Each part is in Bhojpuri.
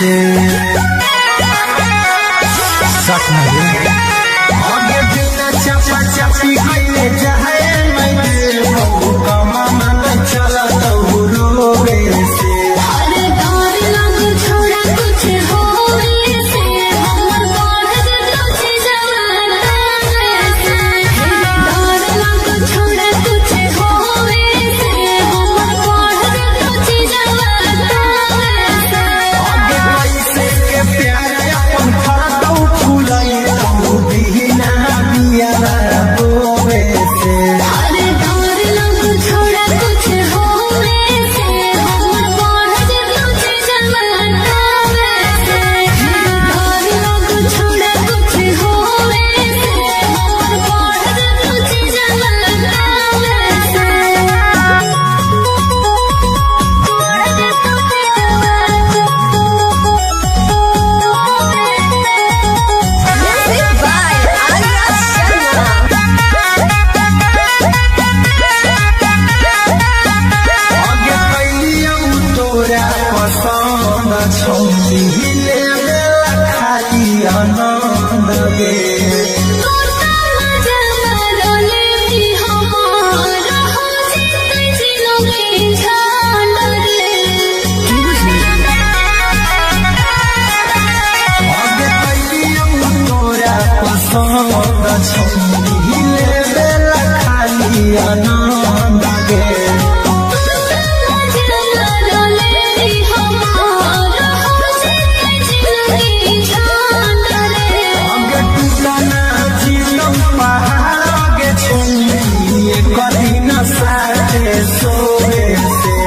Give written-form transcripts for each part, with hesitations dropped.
से सच नहीं आगे बिना चपा चपी कइले जाए मैं कमा मन चला तो रोवे से अरे डर लग छोड़ा कुछ होवे से हमर बढ़ कुछ जवाना से डर लग छोड़ा कुछ होवे से हमर बढ़ कुछ जवाना से आगे कैसे के प्यार अपन फाटो फुलाई तो बिना बिया बोवे से अरे डर लग छोड़ा कुछ होवे से हमर बढ़ कुछ जवाना से डर लग छोड़ा कुछ होवे से हमर बढ़ कुछ जवाना Music by Arya Sharma. आगे कैलियौ तोरा पसंद छौली ले खाली आनंद गे आगे कैलियौ तोरा पसंद छौली ले खाली आनंद गे आगे टूटना जीवन पहाड़ आगे छौली कभी न साथे सोवे से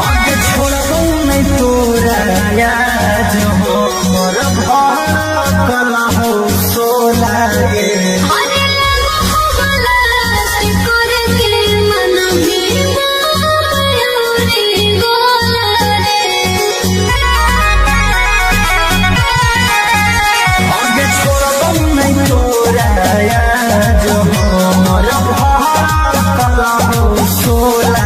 आगे छोड़बौ नहीं तोरा याद हो मोर घर कला हो सोला गे आगे छोड़बौ नहीं तोरा याद हो मोर घर कला हो सोला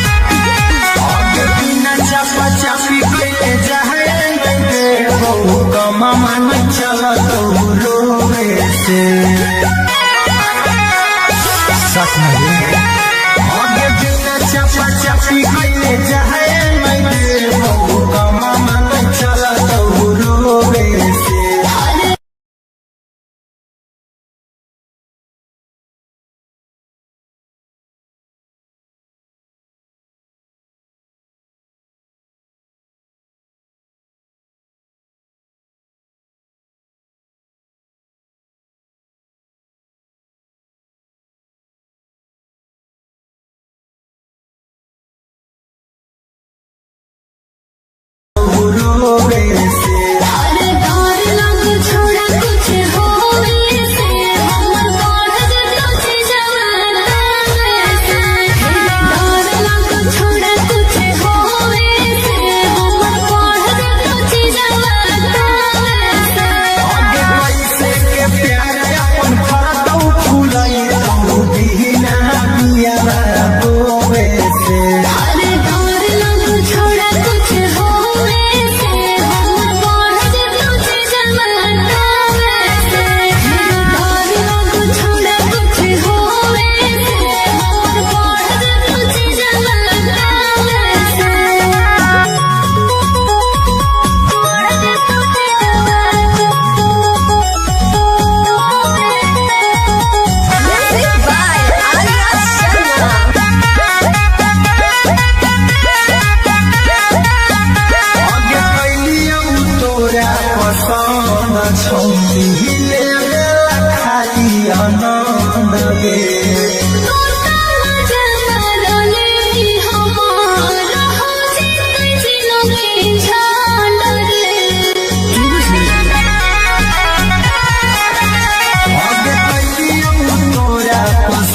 आगे बिना चपा चपी कइले जाए मैं कमा मन चला तो रोवे से सच नहीं आगे बिना चपा चपी कइले जाए मैं कमा मन चला तो रोवे से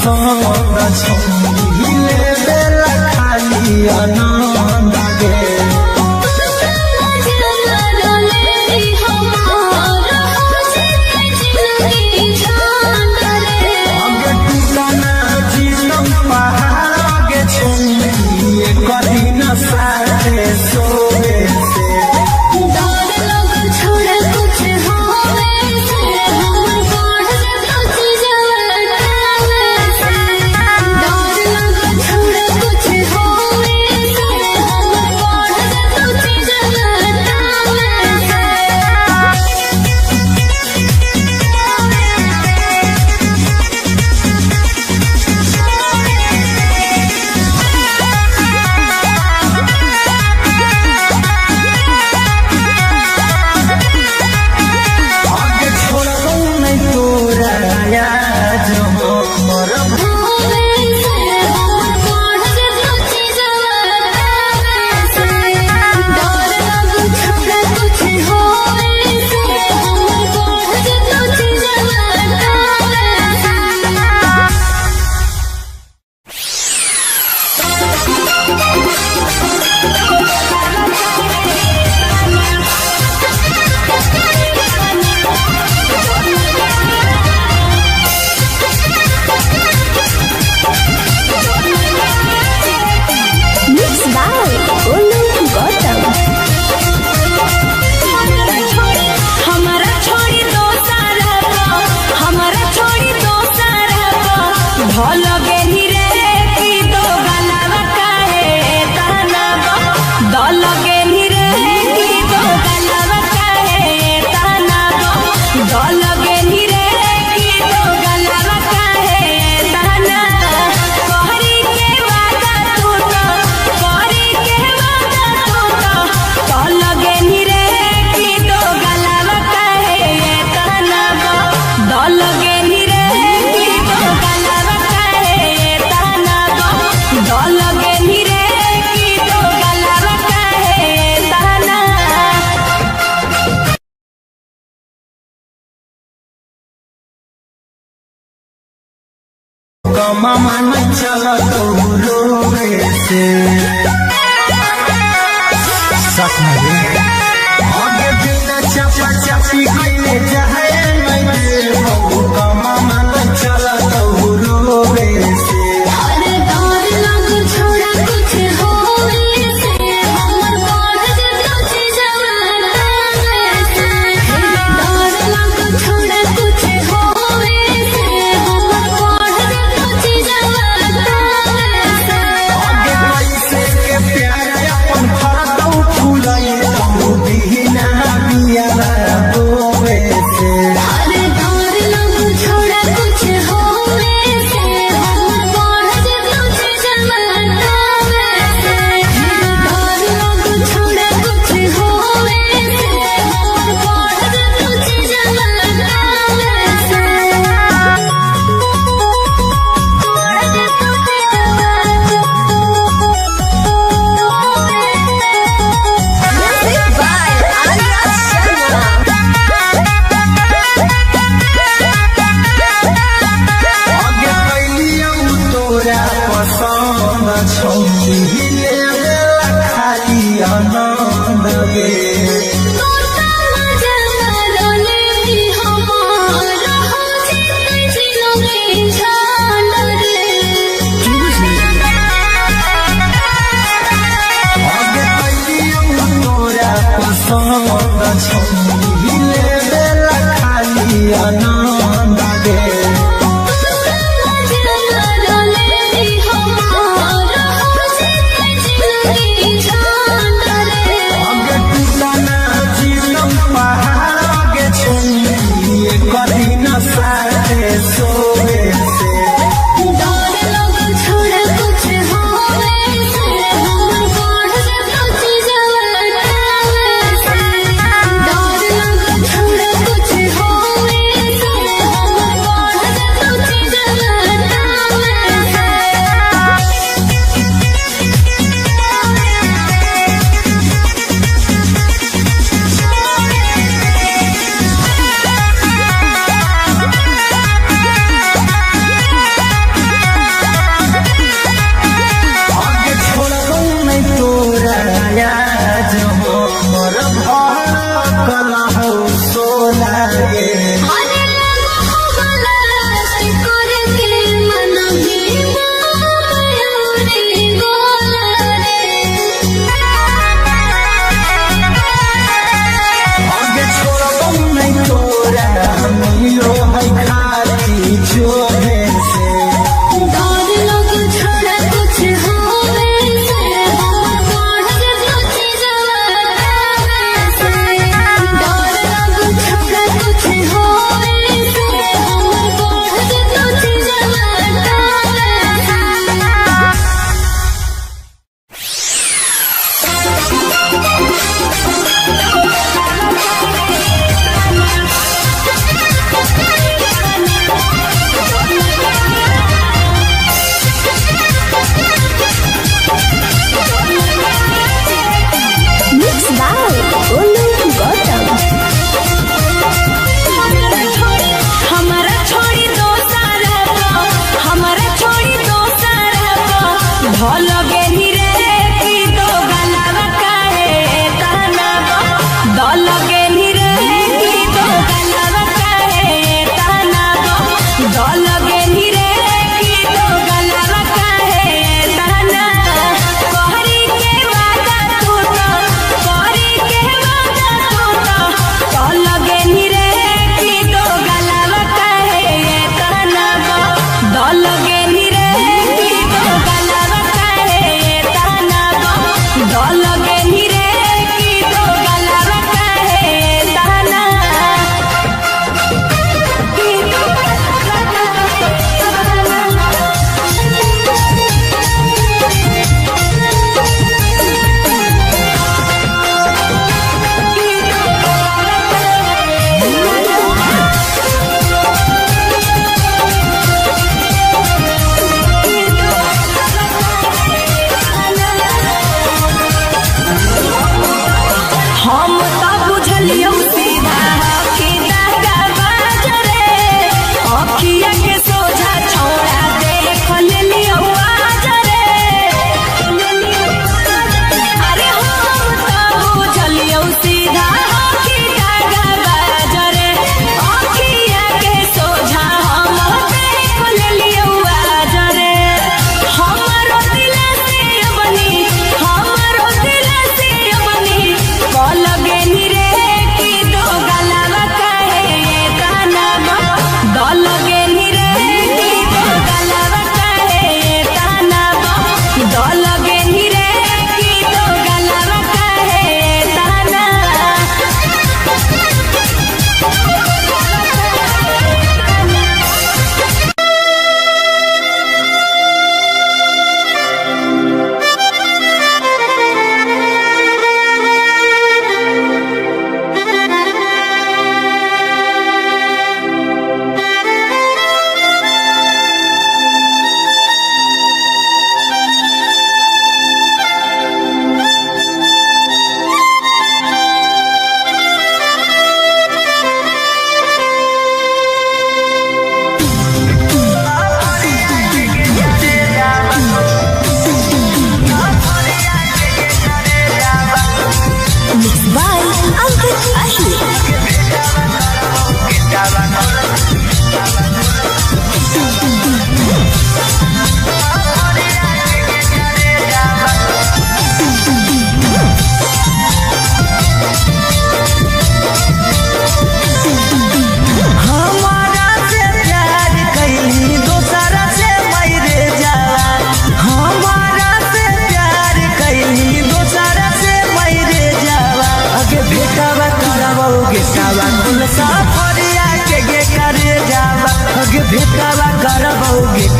पसंद छौले बेला खाली आनंद गे कभी न साथे सोवे से छोड़ कुछ होवे से हमर बढ़ जतो चीजवा डर लग छोड़ कुछ होवे से हमर बढ़ जतो चीजवा कमा मन चला तो रोवे से सच में आगे बिना चपा चपी कइले जाए नहीं कमा मन चला तो रोवे से अरे डर लग छोड़ कुछ होवे से हमर बढ़ जतो चीजवा डर लग छोड़ कुछ होवे से हमर बढ़ जतो चीजवा आगे कैसे के प्यार अपन फरदौ फूलाई तू बिना बिया रोवे से अरे डर लग छोड़ कुछ होवे से हमर बढ़ जतो चीजवा डर लग छोड़ कुछ होवे से हमर बढ़ जतो चीजवा Music by Arya Sharma. आगे कैलियौ तोरा पसंद छौले बेला खाली आनंद गे आगे कैलियौ तोरा पसंद छौले बेला खाली आनंद गे आगे टूटना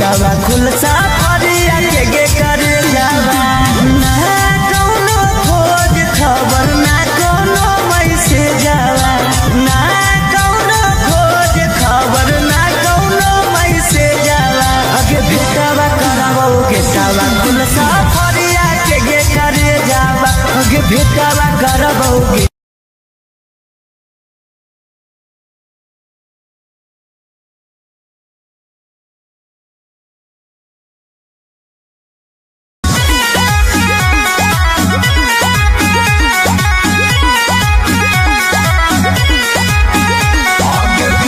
भेटावा खुलसा फरिया के करे जावा ना कौनो खोज खबर ना कौनो मैसेज आवा ना कौनो खोज खबर ना कौनो मैसेज आवा आगे भेटावा करावो गेटावा खुलसा फरिया के करे जावा आगे भेटावा करावो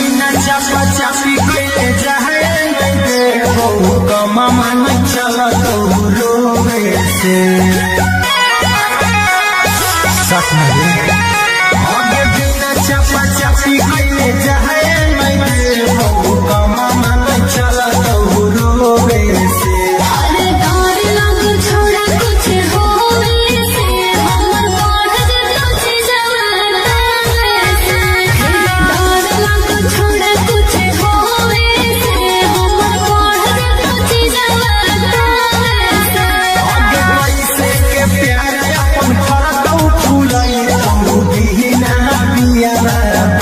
चापी के जाए कमा मन चला तो रोवे से आगे बिना चापा चापी के जाए कमा मन चला तो रोवे से अरे डर लग छोड़ा कुछ होवे से हमर बढ़ जतो जवाना से डर लग छोड़ा कुछ होवे से हमर बढ़ जतो जवाना से आगे पैसे के प्यार अपन फरदौ फूलाई तू बिना बिया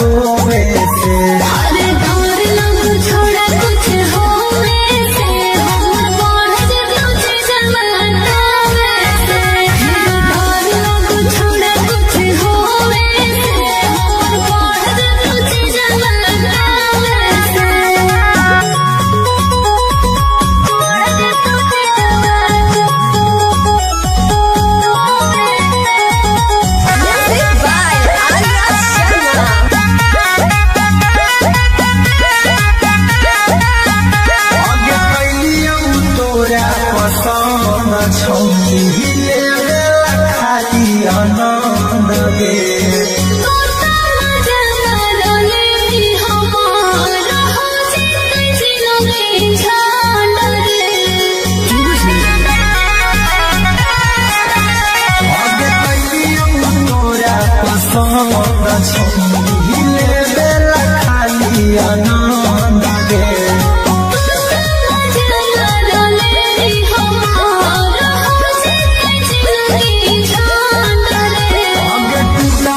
रोवे से अरे डर लग छोड़ा कुछ होवे से हमर बढ़ जतो जवाना से डर लग छोड़ा कुछ होवे से हमर बढ़ जतो जवाना से Music by Arya Sharma. आगे कैलियौ तोरा पसंद छौनी खाली आनंद गे आगे कैलियौ तोरा पसंद छौनी खाली आनंद गे आगे टूटा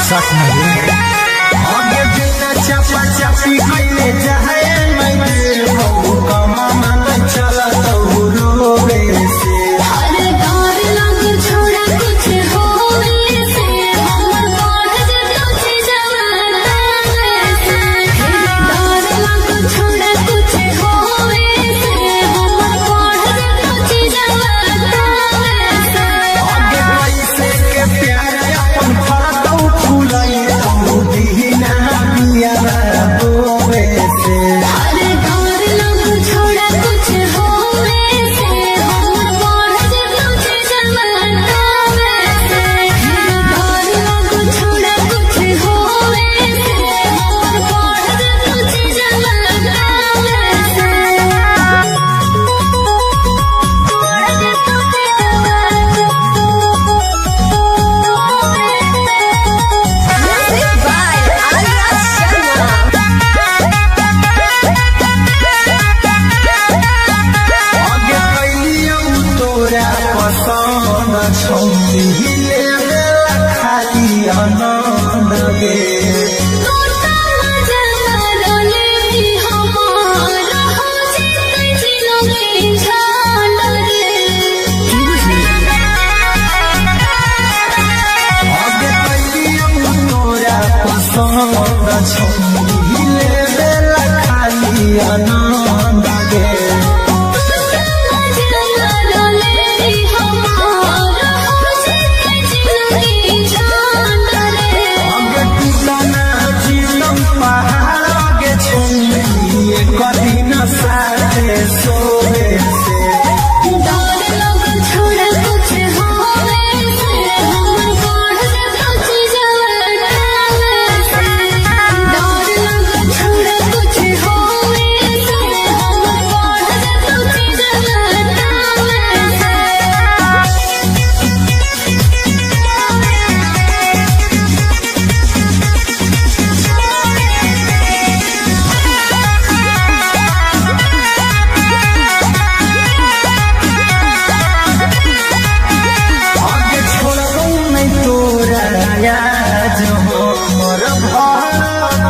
सच में आगे बिना चपा चपी कइले जाए मैं हो कमा मन चला तो रोवे से अरे डर लग छोड़ा कुछ होवे से हम बढ़ जतो जवाना से डर लग छोड़ा कुछ होवे से हम बढ़ जतो जवाना से आगे कैसे के प्यार अपन फरतौ फुलाई तो दीना पिया रोवे से अरे डर लग छोड़ा कुछ होवे से हम बढ़ जतो जवाना से डर लग छोड़ा कुछ होवे से हम बढ़ जतो जवाना Music by Arya Sharma. आगे कैलियो तोरा पसंद छौती ले खाली आनंद गे आगे कैलियो तोरा पसंद छौती ले खाली आनंद गे आगे टूटना जीवन पहाड़ आगे छौती कभी न साथे सोवे से आगे छोड़बो नहीं तोरा आज हमर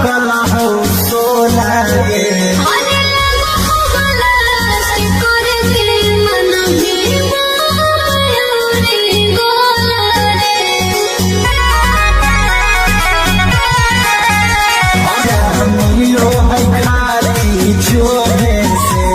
कला हो सोला गे मिलो है खाली छोड़े से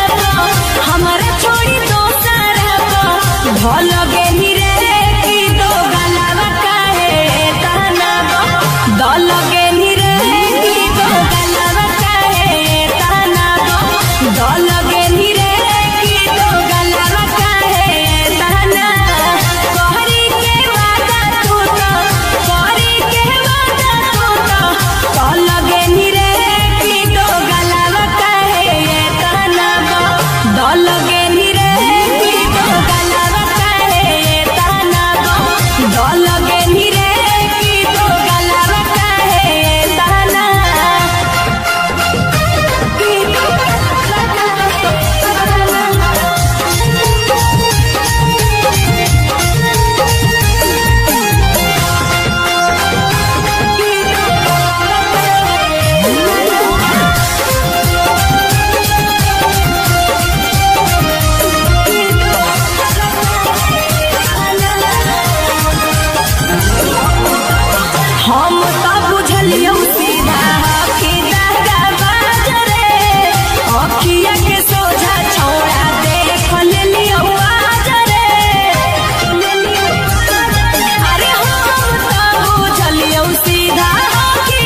हमारा छोड़ी दो सारा भल गेली रे की दो गलावा काहे ताना दल गेली रे की दो गलावा काहे ताना दल गेली रे की दो गलावा काहे ताना कहरी के वादा तू तो कहरी के वादा तू तो दल गेली रे की दो गलावा काहे ताना दल गेली रे की दो गलावा काहे ताना दल गेली रे की दो गलावा काहे ताना की दो हम तो बुझलियो सीधा कि दागा बाजरे अखिया के सोझा छोड़ा देख लेलियो आजरे अरे हम तो बुझलियो सीधा कि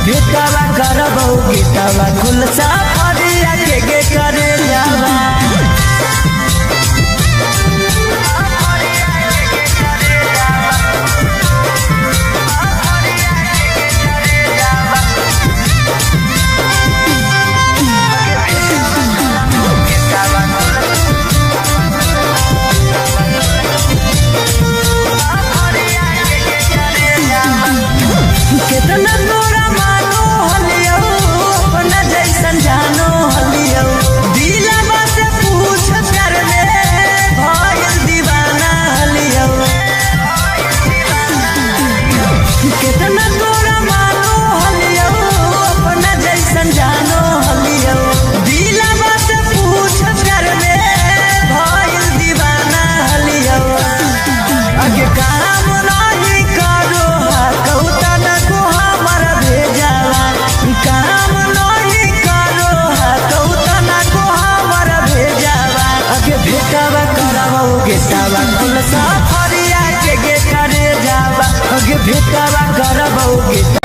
भेटावा करबौ गेटावा खुलसा फरिया के करे जावा कितना तोरा मानो हलियो अपना जैसन जानो हलियो दिलवा से पूछ कर ले भइल दीवाना हलियो कितना तोरा मानो हलियो अपना जैसन जानो हलियो दिलवा से पूछ कर ले भइल दीवाना हलियो आगे काम नहीं करो कौता काम नहीं करो कौता ना को हमर भेजावा आगे भेटावा करबौ गेटावा खुलसा फरिया के करे जावा आगे भेटावा करबौ गेटा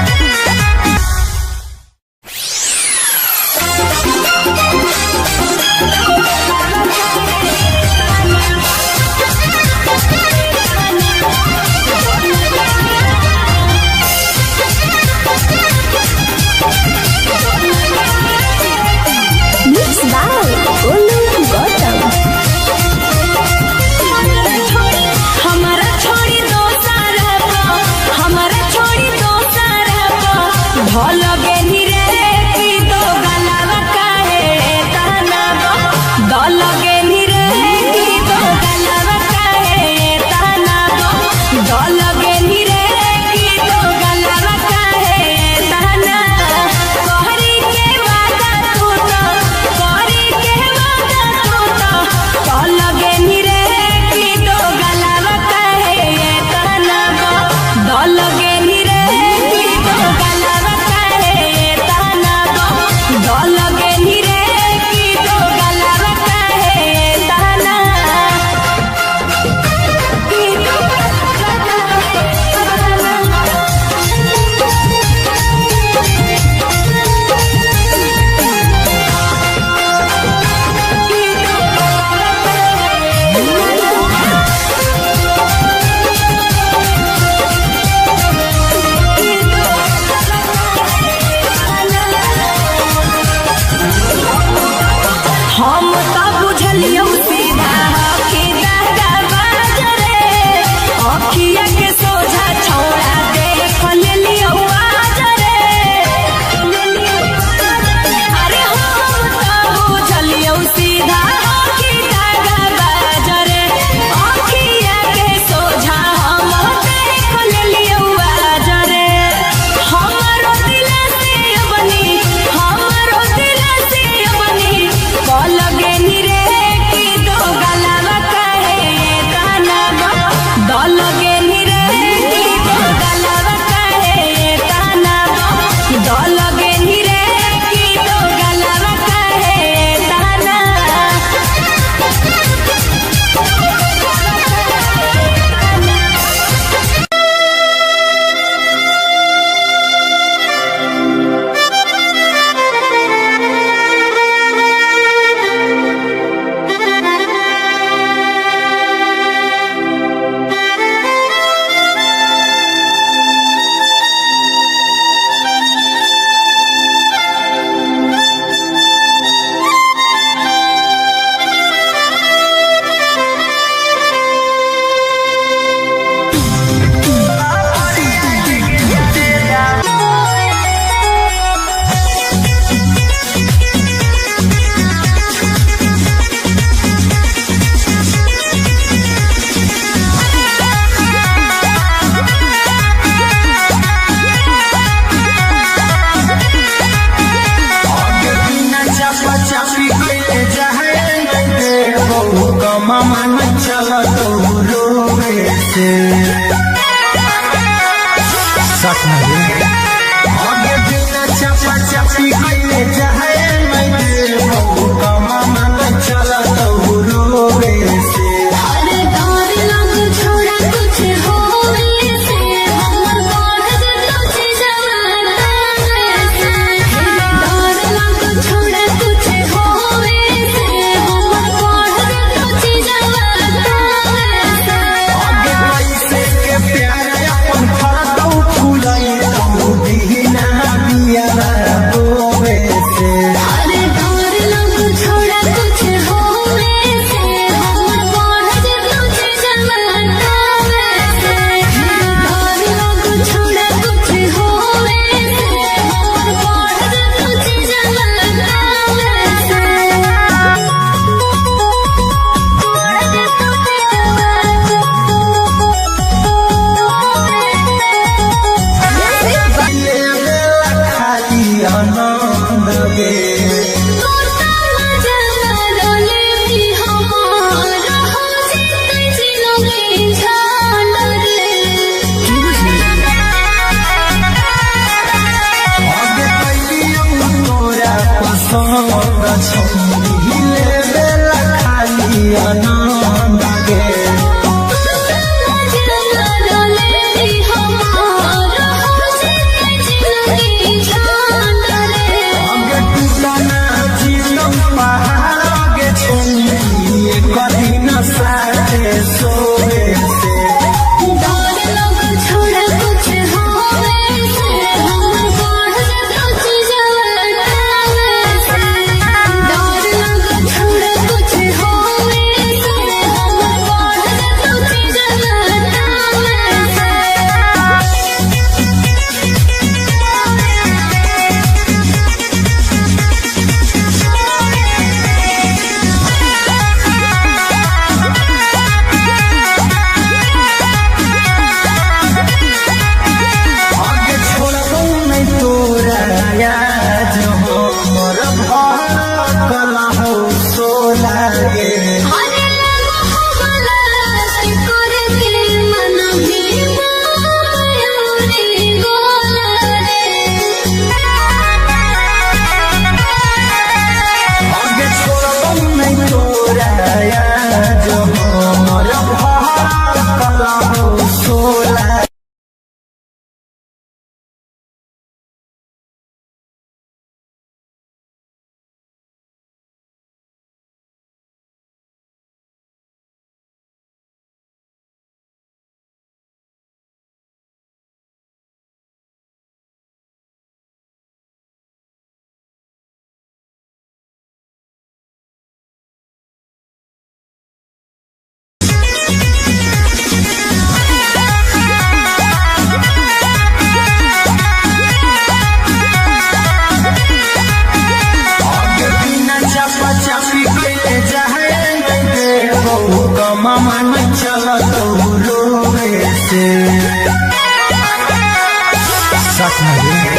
सच में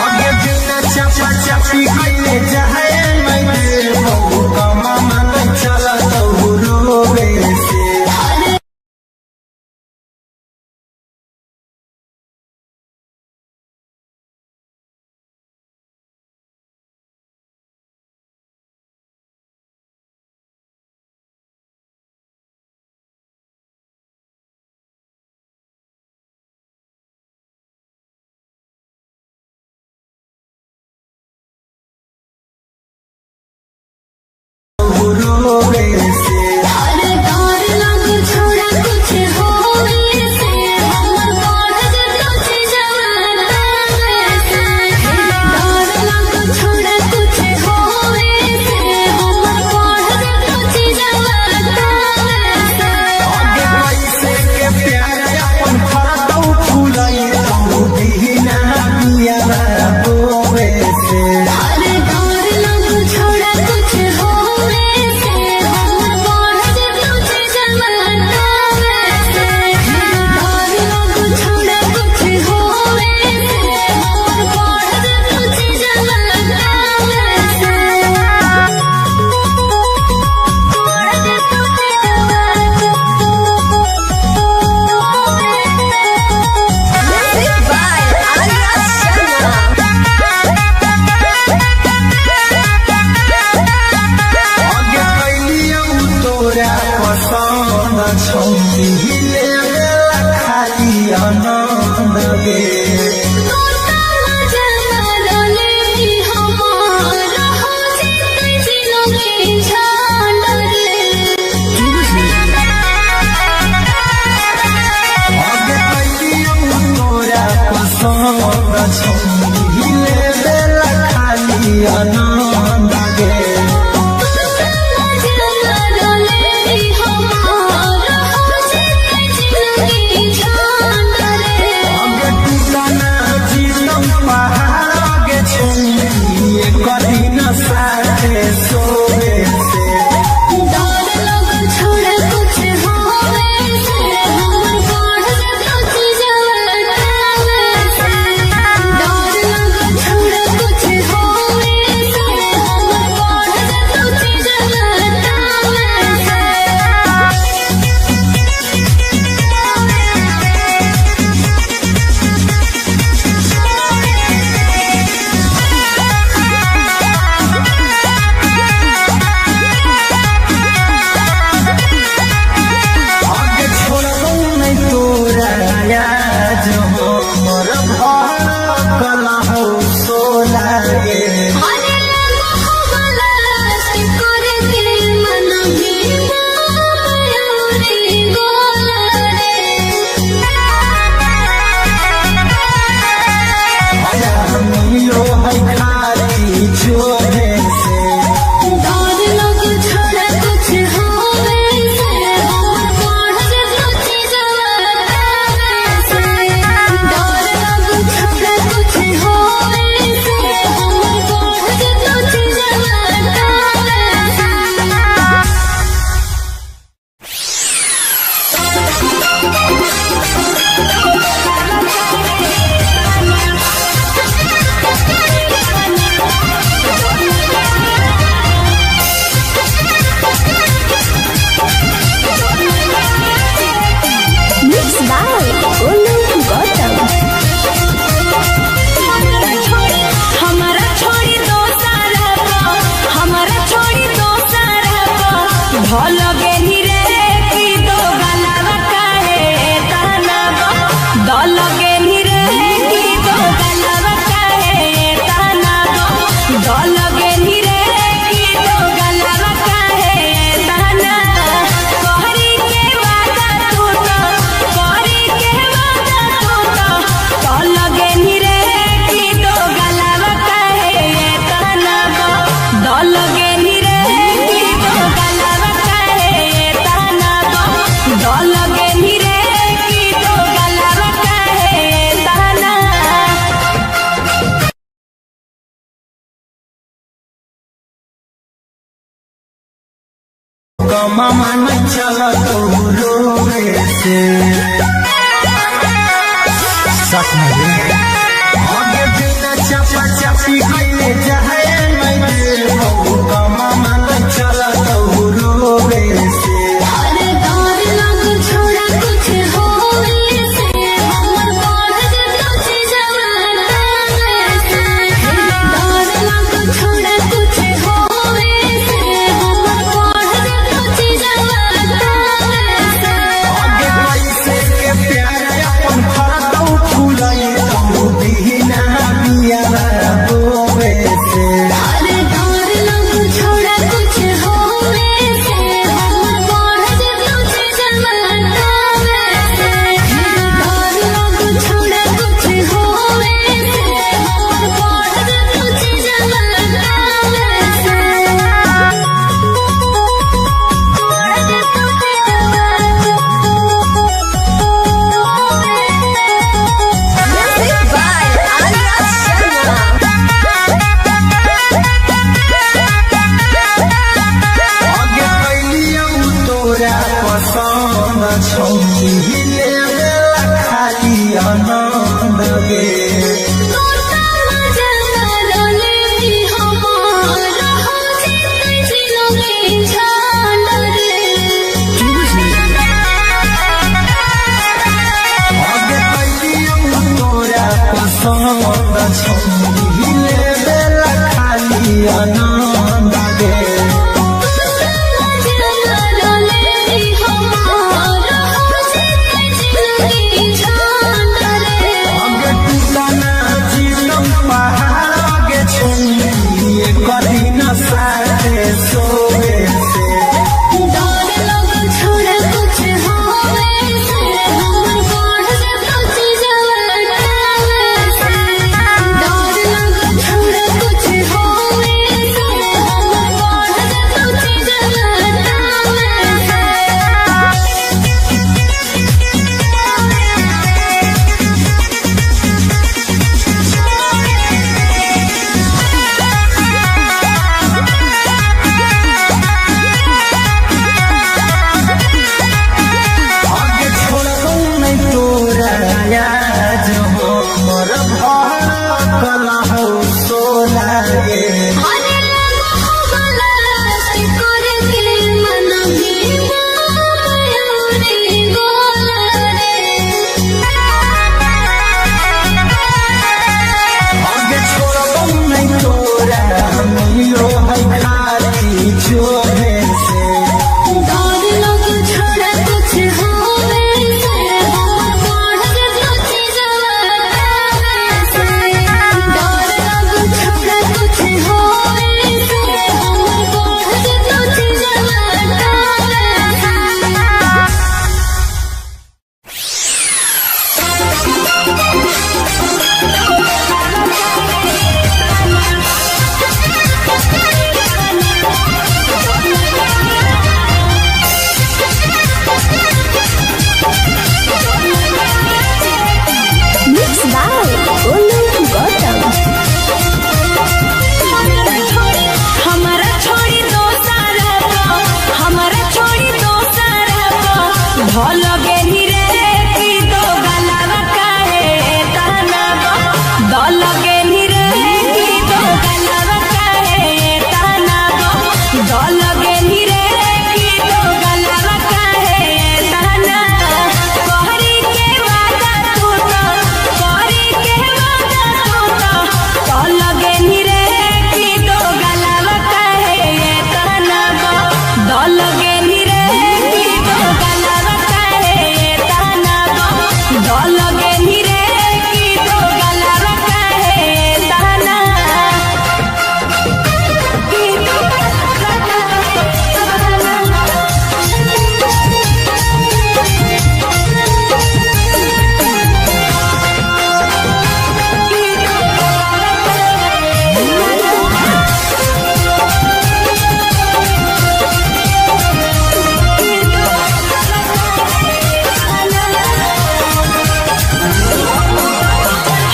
आगे बिना चपा चपी कइले जाए मैं बहु कमा मन चला तो रोवे से मन चला तो रोवे से सच में चपा चपी गईले जाए मैं हो कमा मन चला तो रोवे से अरे डर लग छोड़ा कुछ होवे से हमर बढ़ कुछ जवाना से डर लग छोड़ा कुछ होवे से हमर बढ़ कुछ जवाना से आगे पैसे के प्यार अपन फरदौ फुलाई तो दीना बिया रोवे से अरे डर लग छोड़ा कुछ होवे से हमर बढ़ कुछ जवाना से डर लग छोड़ा कुछ होवे से हमर बढ़ कुछ जवाना आगे कैलियौ तोरा पसंद छौनी ले खाली आनंद गे आगे कैलियौ तोरा पसंद छौनी ले खाली आनंद गे आगे टूटना जीवन पहाड़ आगे छौनी कदी न साथे सोवे से आगे छोड़बौ नहीं तोरा याद हो मोर भड़कल हौ सोला गे आगे छोड़बौ नहीं तोरा मिलो है खाली जोहे से हमारा छोड़ी दो सारा हमारा छोड़ी दो सारा भल गेली रे की दो गलावा काहे ताना दल गेली रे की दो गलावा काहे ताना दल गेली रे की दो गलावा काहे ताना कहरी के वादा तू तो कहरी के वादा तू तो दल गेली रे की दो गलावा काहे ताना दल गेली रे की दो गलावा काहे ताना दल गेली रे की दो गलावा काहे ताना की दो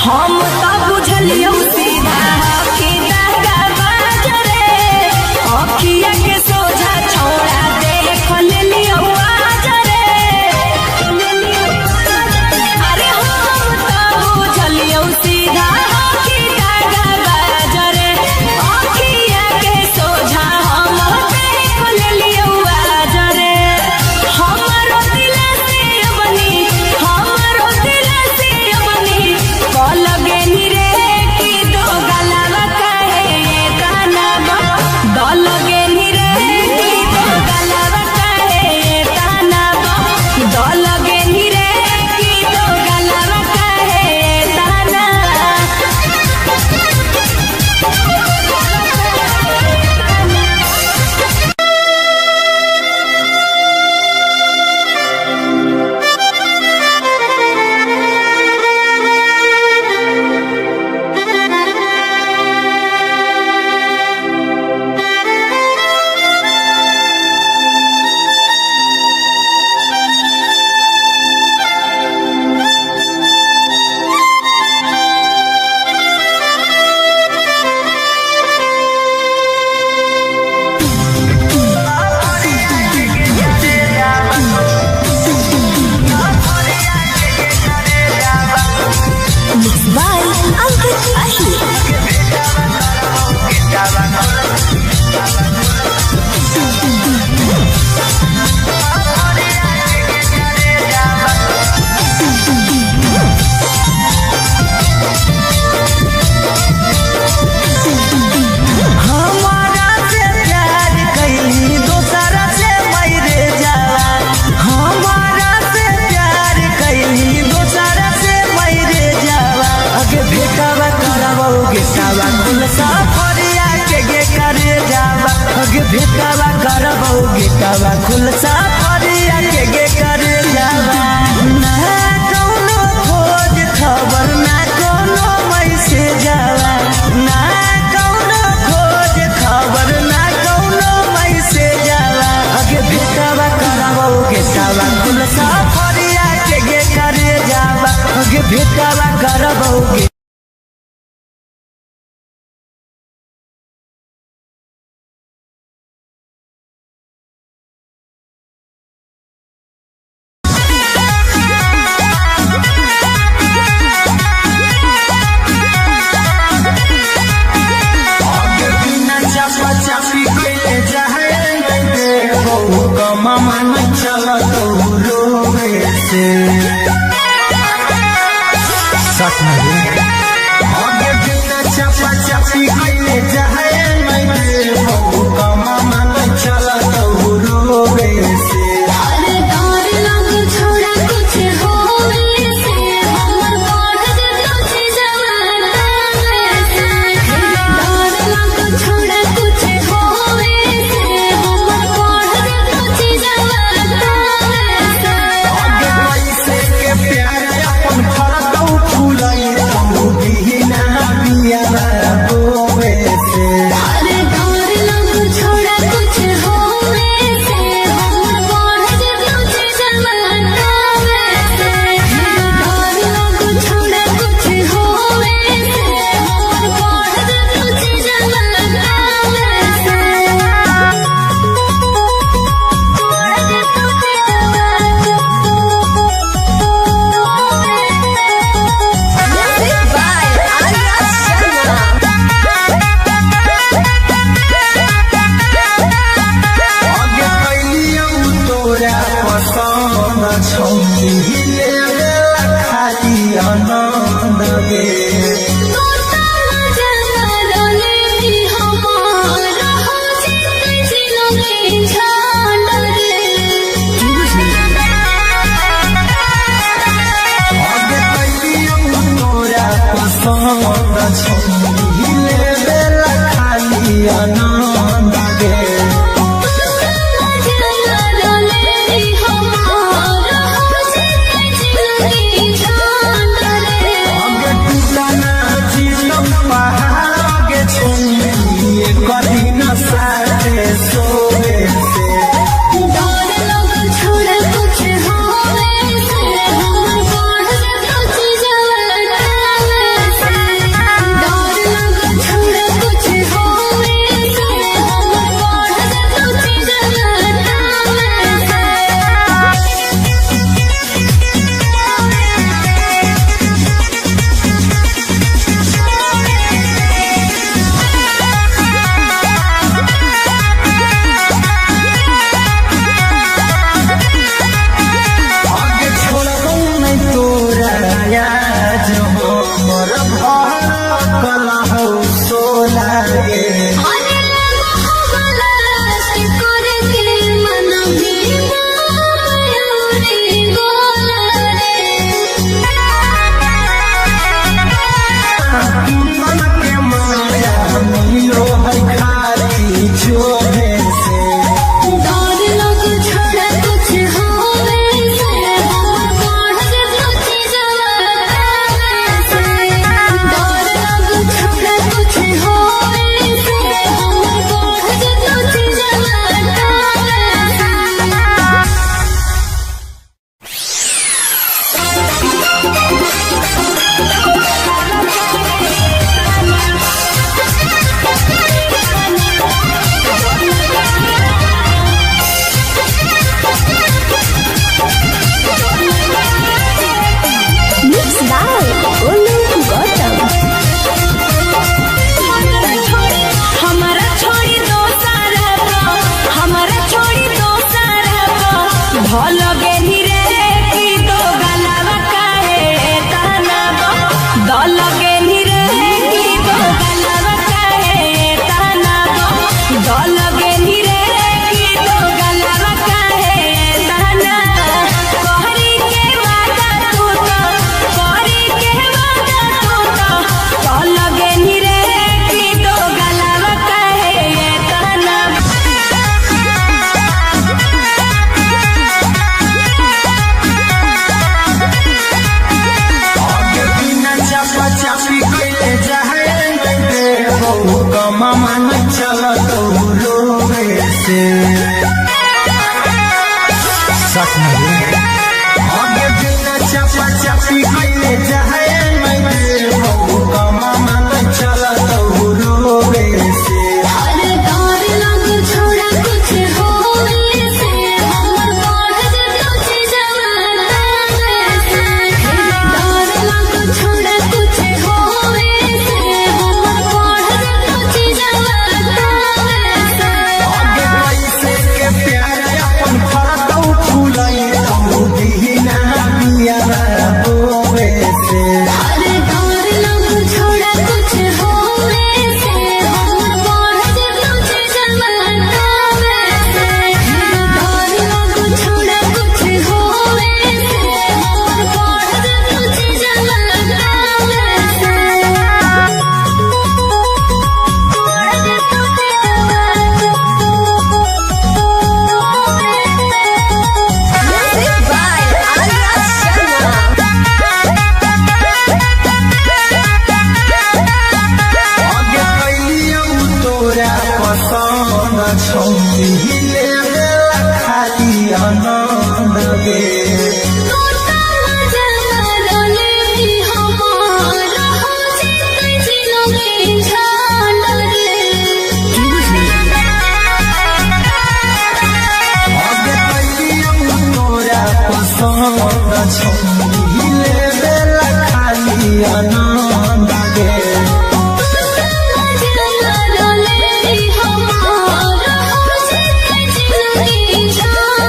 हम तो बुझलियौ सीधा कि दागा बाजरे अखिया के सोझा छोड़ा देख लेलियौ आजरे अरे हम तो बुझलियौ सीधा कि दागा भेटवा करबौगे साथ में आगे बिना चपा चपी कइले जाए मैं हो कमा मन चला तो रोवे से अरे डर लग छोड़ा कुछ होवे से हमर बढ़ कुछ जवाना से डर लग छोड़ा कुछ होवे से हमर बढ़ कुछ जवाना से आगे पैसे के प्यार अपन फरकौ फुलाई तू बिना बिया रोवे से अरे डर लग छोड़ा कुछ होवे से हमर बढ़ कुछ जवाना से डर लग छोड़ा कुछ होवे से हमर बढ़ कुछ जवाना आगे कैलियौ तोरा पसंद छौनी ले खाली आनंद गे आगे कैलियौ तोरा पसंद छौनी ले खाली आनंद गे आगे टूटना जीतम पहाड़ आगे छौनी कभी न साथे सोवे से आगे छोड़बौ नहीं तोरा आज हमर भर कला हो सोला गे मन के माया मिलो है खाली जोहे से साथ में आगे बिना चपा चपा चाची कइले जाए मैं बहु कमा मन चलत रोवे से अरे डर लग छोड़ा कुछ होवे से हमर बढ़ जतो जवाना से डर लग छोड़ा कुछ होवे से हमर बढ़ जतो जवाना से आगे पैसे के प्यार अपन फरतौ फूलई तू दीना बिया बोवे से अरे डर लग छोड़ा कुछ होवे से हमर बढ़ जतो जवाना से डर लग छोड़ा कुछ होवे से हमर बढ़ जतो जवाना Music by Arya Sharma. आगे कैलियौ तोरा पसंद छौनी ले खाली आनंद गे आगे कैलियौ तोरा पसंद छौनी ले खाली आनंद गे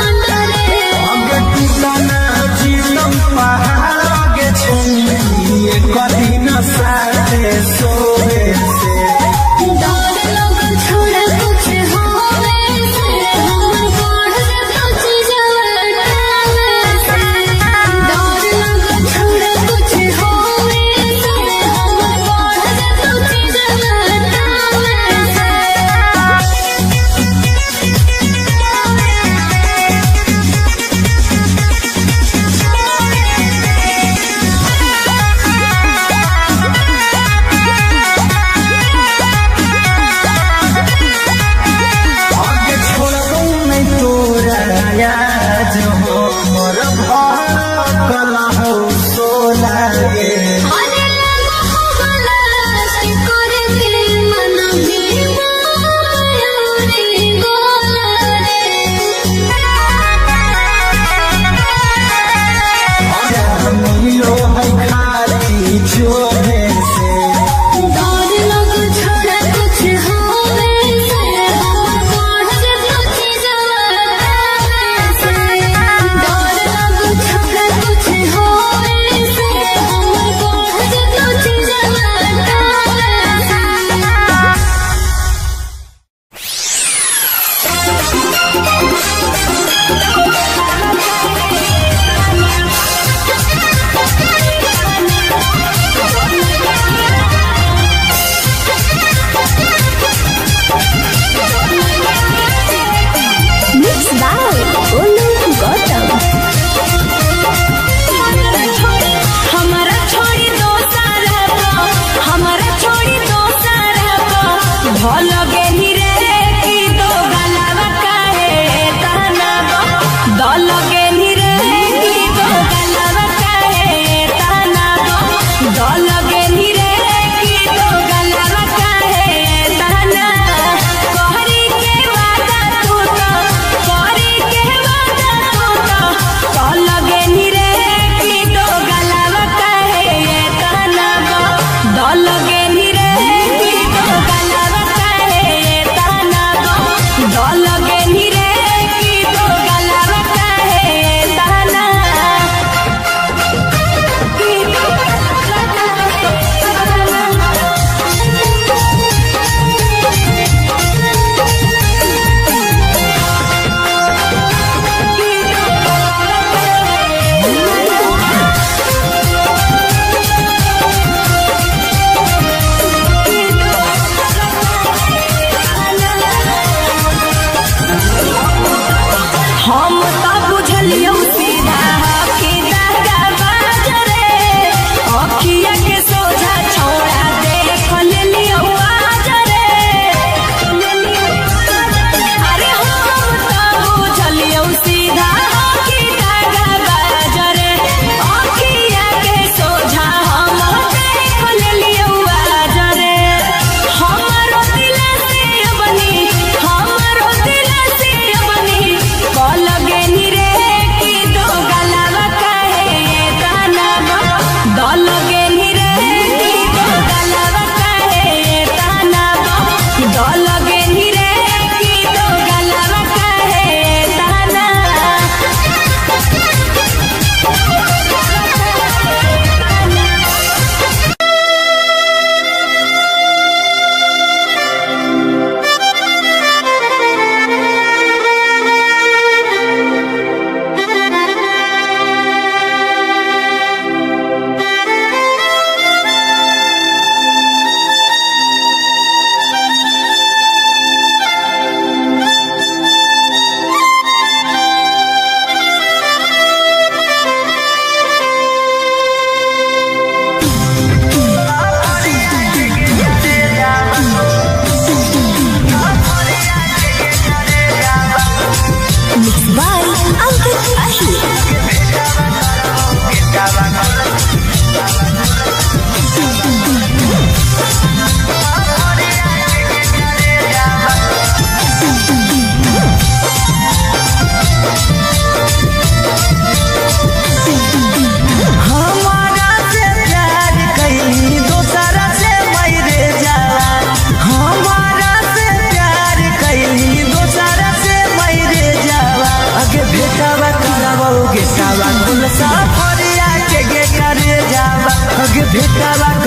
आगे टूटना जीवन पहाड़ के छौनी कदी न साथे सोवे से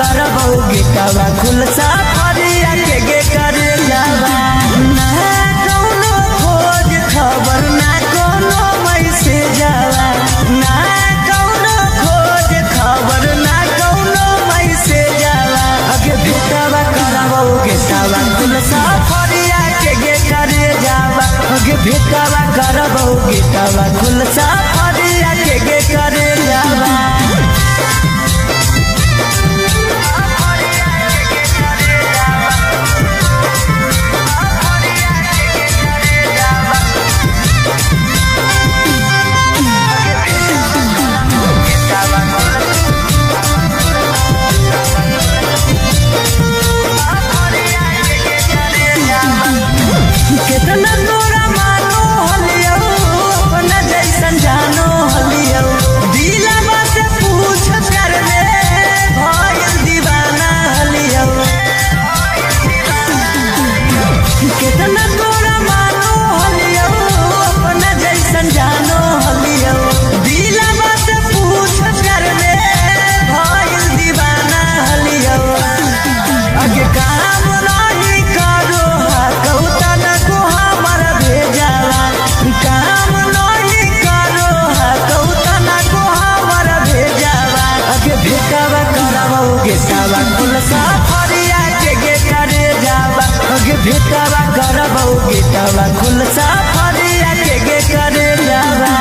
करबौ गेटवा खुल सफरिया के करे जावा ना कौनो खोज खबर ना कोनो मैसेज आवा ना कौनो खोज खबर ना कोनो मैसेज आवा अगे भेटवा करबौ गेटवा खुल सफरिया के करे जावा अगे भेटवा करबौ गेटवा खुल सफरिया के करे जावा कितना तोरा मानो हलियो अपना जैसन जानो हलियो दिलवा से पूछ कर ले भइल दीवाना हलियो कितना तोरा मानो हलियो अपना जैसन जानो हलियो दिलवा से पूछ कर ले भइल दीवाना हलियो अगे काम नहीं करो कौता न को हमर भेजावा काम नहीं करो कौता न को हमर भेजावा अगे भेटवा करबौ गेटवा खुल सफरिया के करे जावा अगे भेटवा करबौ गेटवा खुल सफरिया के करे जावा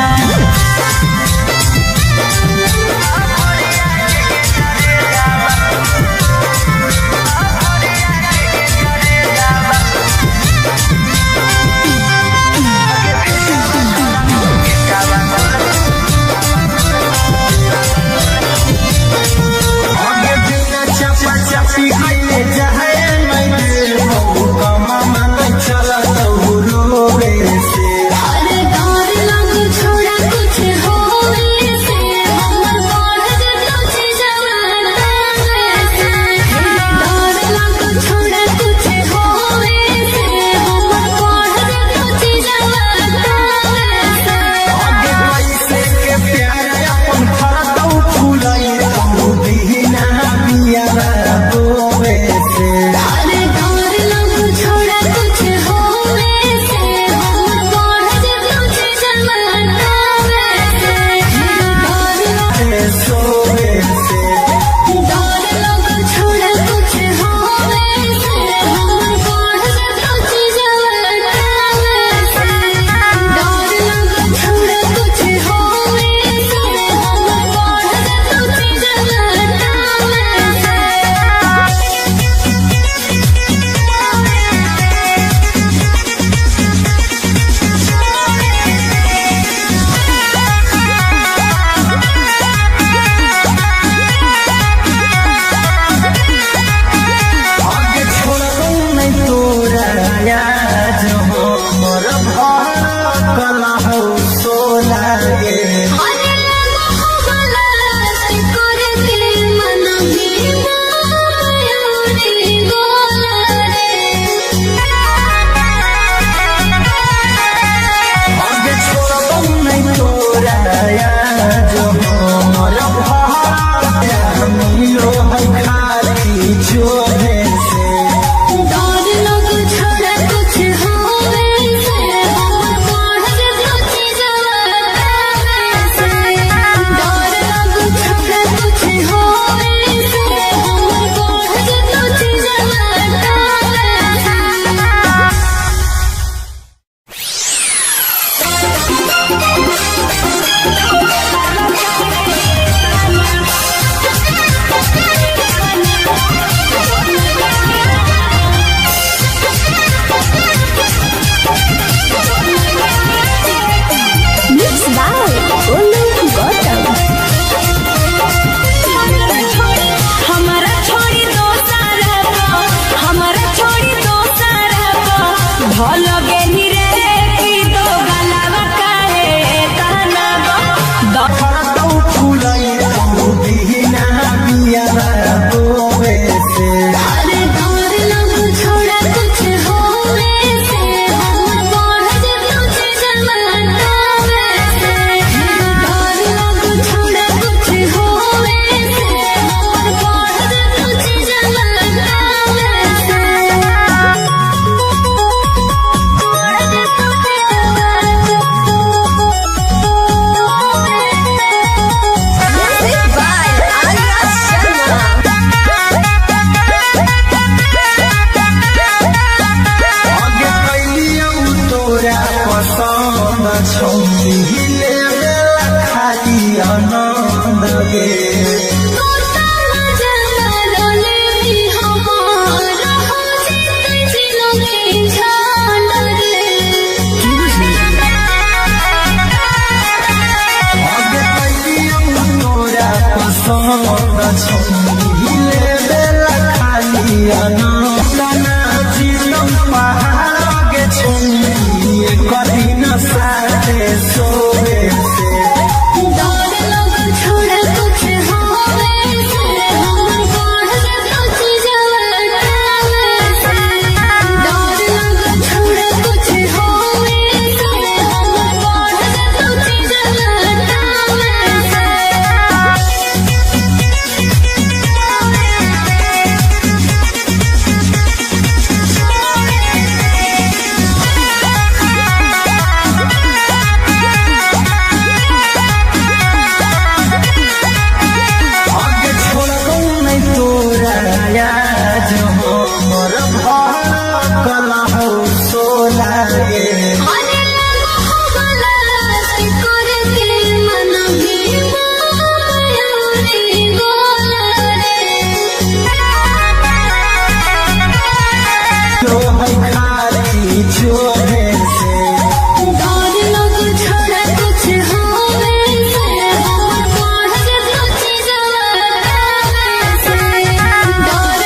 अना तना जीतम पहाड़ के छुनिए कभी न साथे सोवे से डर लोग छोड़ कुछ होवे से हम बढ़ कुछ जवाना से डर लोग छोड़ कुछ होवे से हम बढ़ कुछ जवाना से आगे छोड़ो नहीं तोरा याद हो मोर भर कला हो सोला गे आने लगा हो गलत करके मन भी मयूरी बोला जो है खाली छोड़े से डर लोग छोड़ कुछ होवे से हम बढ़ कुछ जवाना से डर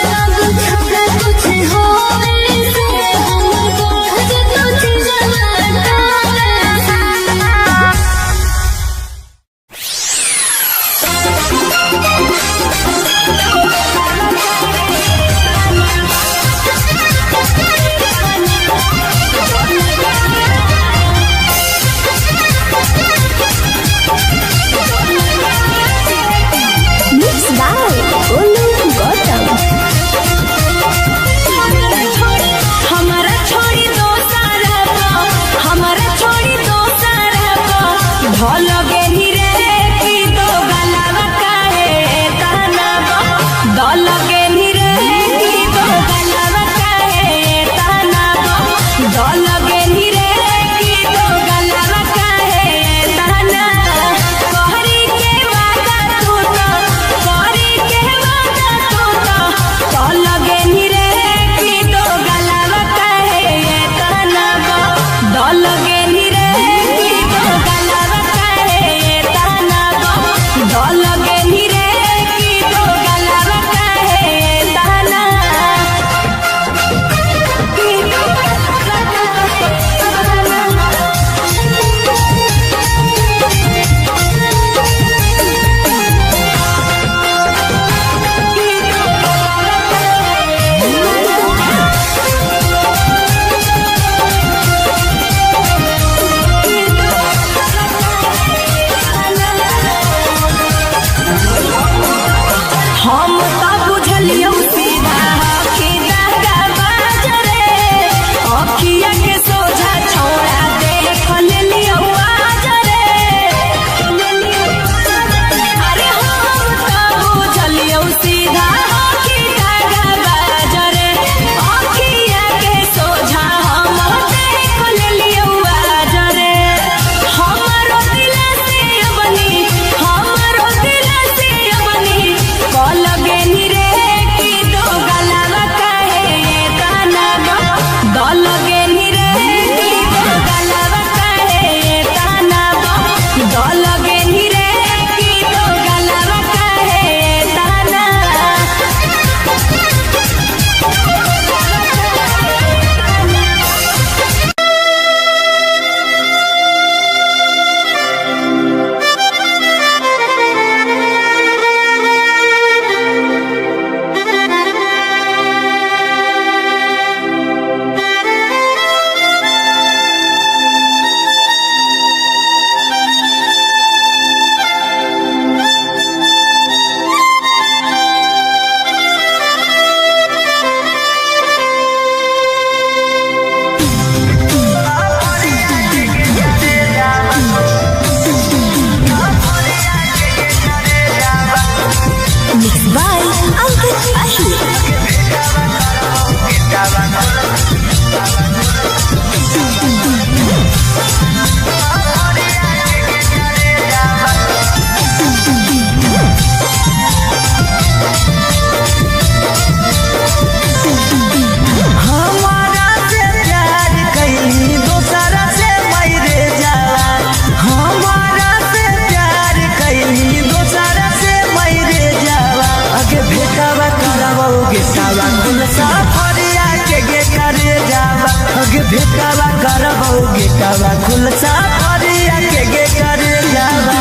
भेटावा करबौ गेटावा खुलसा फरिया के करे जावा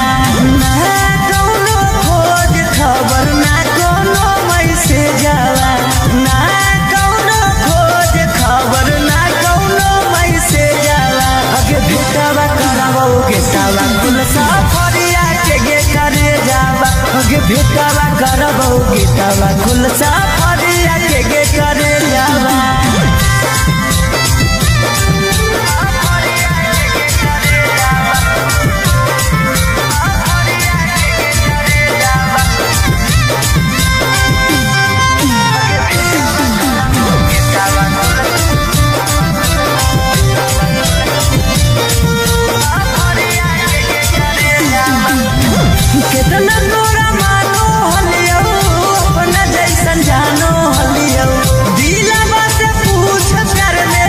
ना कौनो खोज खबर ना कोनो मैसेज जावा ना कौनो खोज खबर ना कोनो मैसेज जावा अगे भेटावा करबौ गेटावा खुलसा फरिया के करे जावा अगे भेटावा करबौ गेटावा खुलसा फरिया के करे जावा कितना तोरा मानो हलियो अपना जैसन जानो हलियो दिलवा से पूछ कर ले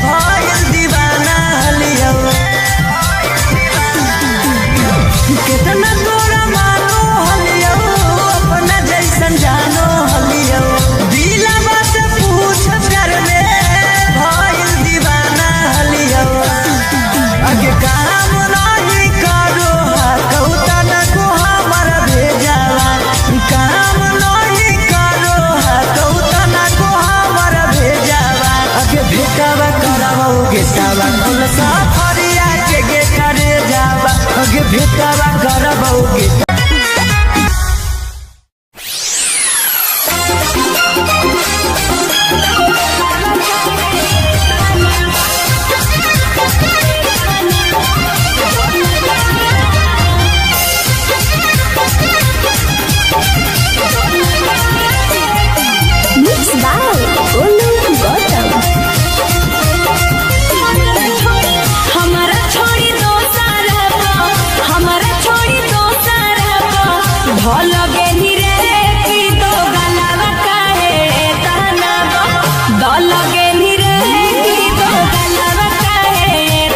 भइल दीवाना हलियो कितना तोरा मानो हलियो अपना जैसन जानो हलियो दिलवा से पूछ कर ले भइल दीवाना हलियो अगे काम नहीं करो कौता न को हमर भेजावा काम नहीं करो कौता न को हमर भेजावा अगे भेटावा करबौ गेटावा खुलसा फरिया के करे जावा अगे भेटावा करबौ गेटा हमारा छोड़ी दोसर भल गेली रे की दो गलावा काहे तहना दल गेली रे की दो गलावा काहे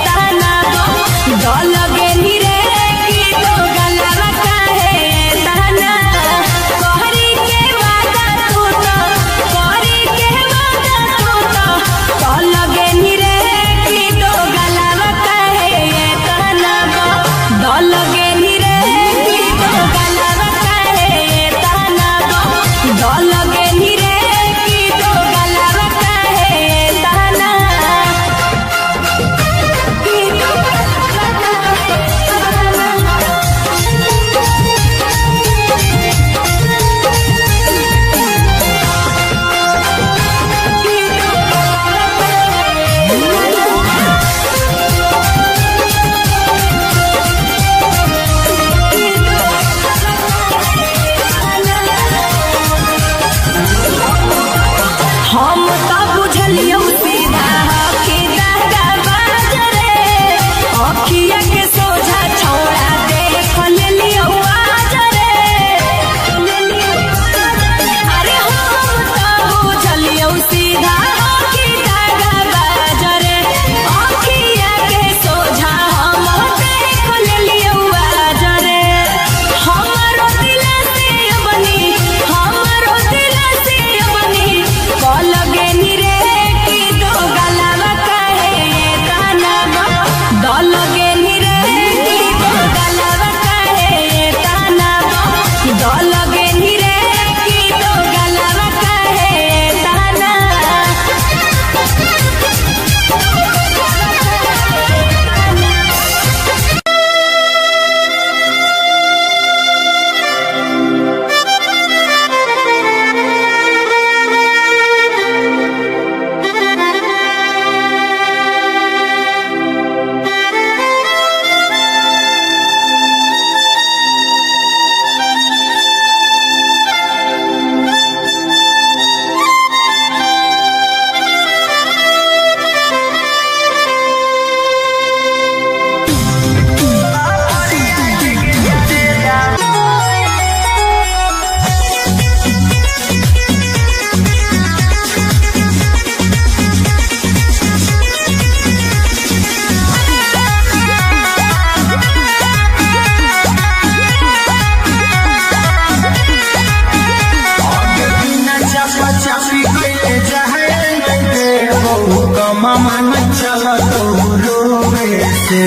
मन चला तो रोवे से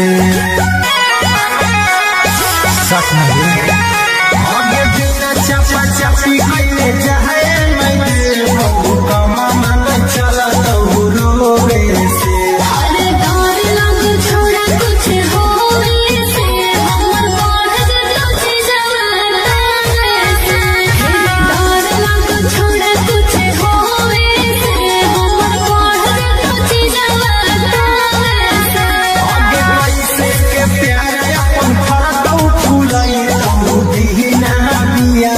सच में आगे बिना चपा चपी कइले जाए मैं बहु कमा मन चला तो रोवे से अरे डर लग छोड़ा कुछ होवे से हमर बढ़ जतो जवाना से डर लग छोड़ा कुछ होवे से हमर बढ़ जतो जवाना से आगे पैसे के प्यार अपन फरदौ फुलाई तो दीना बिया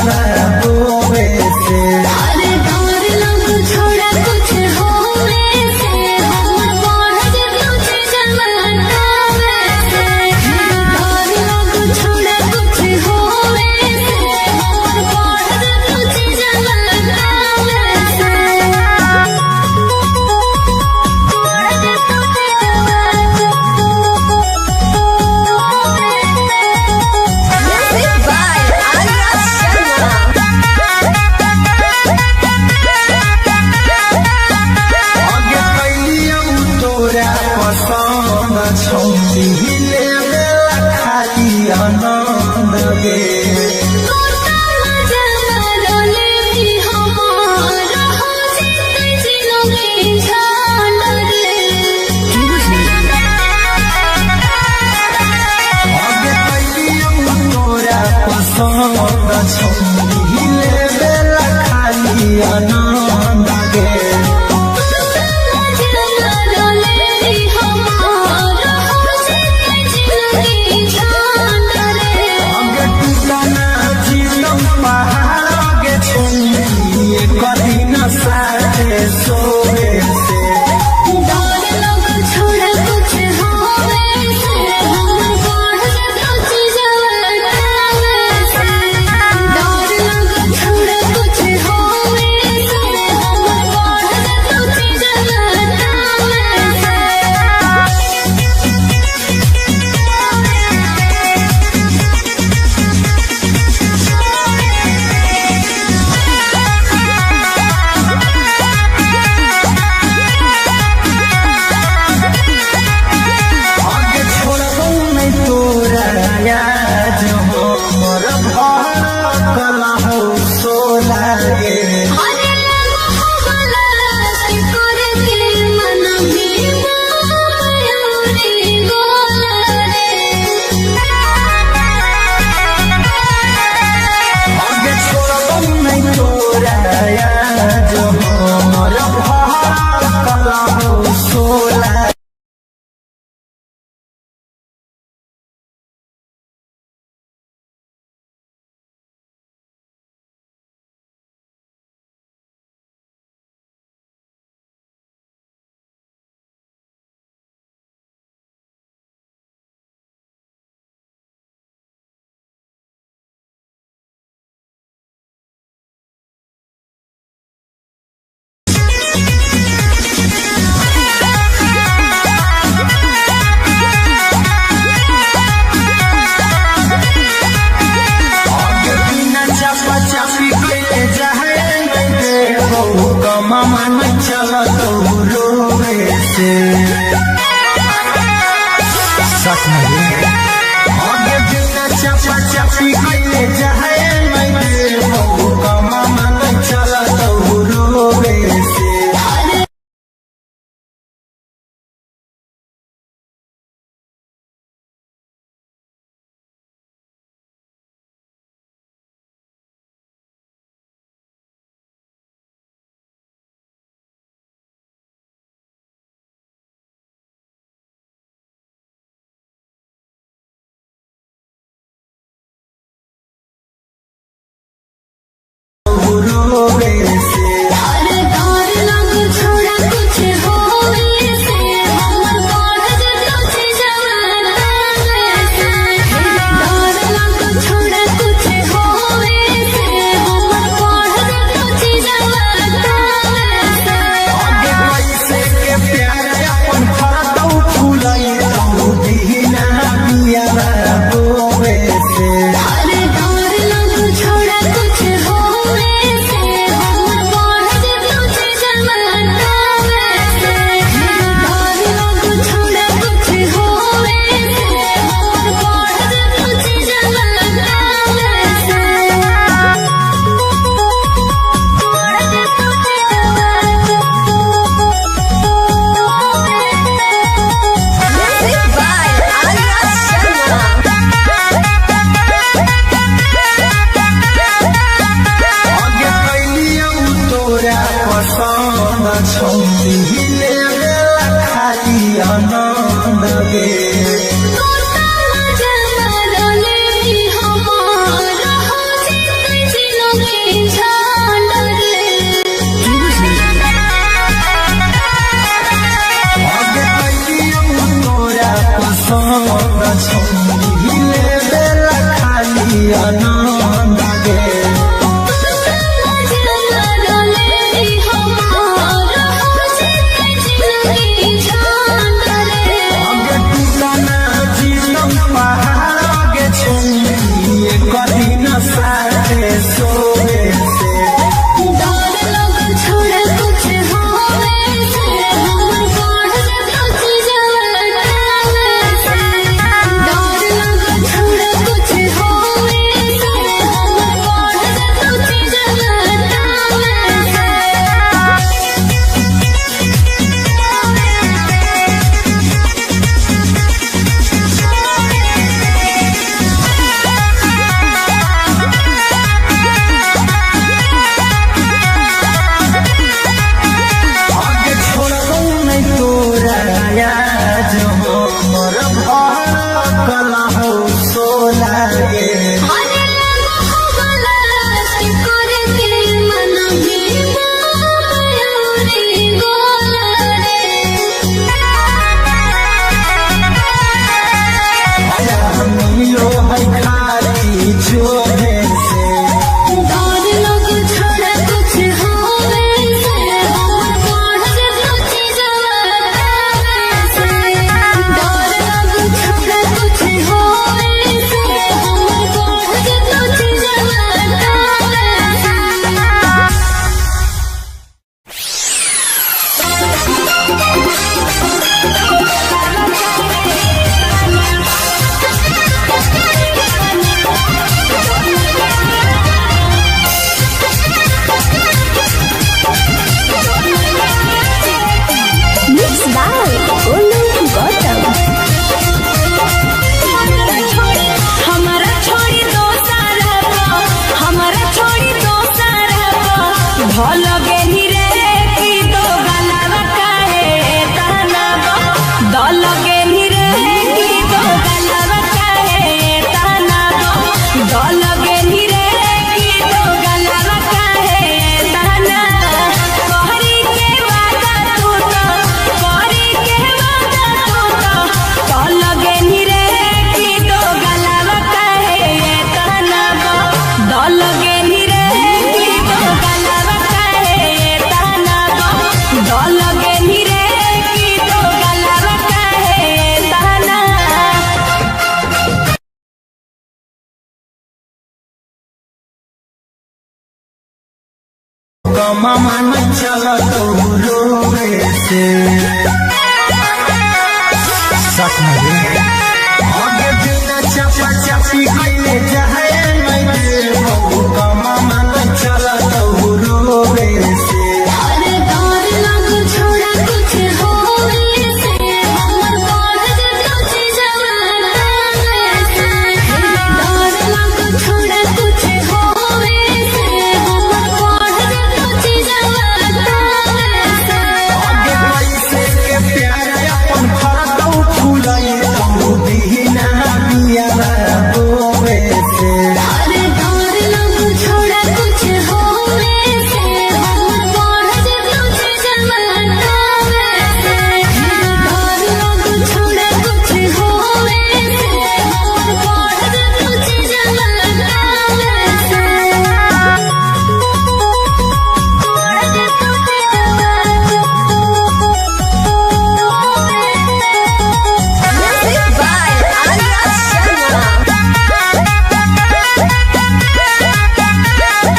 रोवे से अरे डर लग छोड़ा कुछ होवे से हमर बढ़ जतो जवाना से डर लग छोड़ा कुछ होवे से हमर बढ़ जतो जवाना Music by Arya आगे कैलियौ तोरा पसंद छौरी लेवे खाली आनंद गे आगे कैलियौ तोरा पसंद छौरी लेवे खाली आनंद गे आगे टूटना जीवन पहाड़ आगे छोड़ी कदी न साथे सोवे से आगे छोड़बौ नहीं तोरा याद हो मोर भड़कल हो सोला गे आगे छोड़बौ नहीं तोरा याद हो मोर भड़कल हो सोला आगे बिना चपा चपी कइले जाए मैं बहु कमा मन चला तो रोवे से सच में आगे बिना चपा चपी कइले जाए मैं बहु कमा मन चला तो रोवे से छौरी लेबेला खाली आनंद गे छौरी लेबेला खाली आनंद गे मामा न चला तो रोवे से सच में आगे बिना चपा चपी गईले जाए नहीं दे का मामा न चला तो रोवे से अरे डर लग छोड़ा कुछ होवे से हमर बाढ़ जे तुझे जवाना से डर लग छोड़ा कुछ होवे से हमर बाढ़ जे तुझे जवाना से आगे पैसे के प्यार अपन फरदौ फुलाई तो दीना बिया रोवे से अरे डर लग छोड़ा कुछ होवे से हमर बाढ़ जे तुझे जवाना से डर लग छोड़ा कुछ होवे से हमर बाढ़ जे तुझे जवाना से Music by Arya Sharma.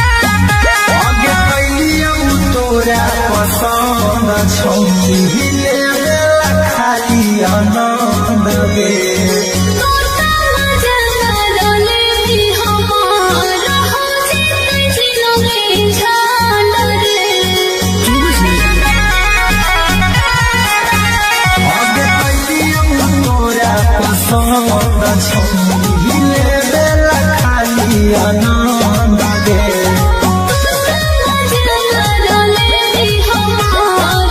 आगे कैलियौ तोरा पसंद छौरी लेबेला खाली आनंद गे आगे कैलियौ तोरा पसंद छौरी लेबेला खाली आनंद गे हमारा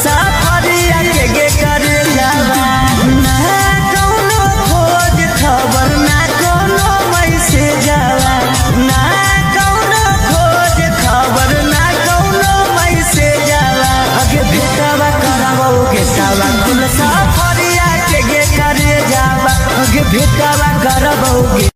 सफरिया के गे करे जावा ना कौनो खोज खबर ना कौनो मैसेज आवा ना कौनो खोज खबर ना कौनो मैसेज आवा अगे भेटावा करावोगे सावा कुल सफरिया के गे करे जावा अगे भेटावा करावोगे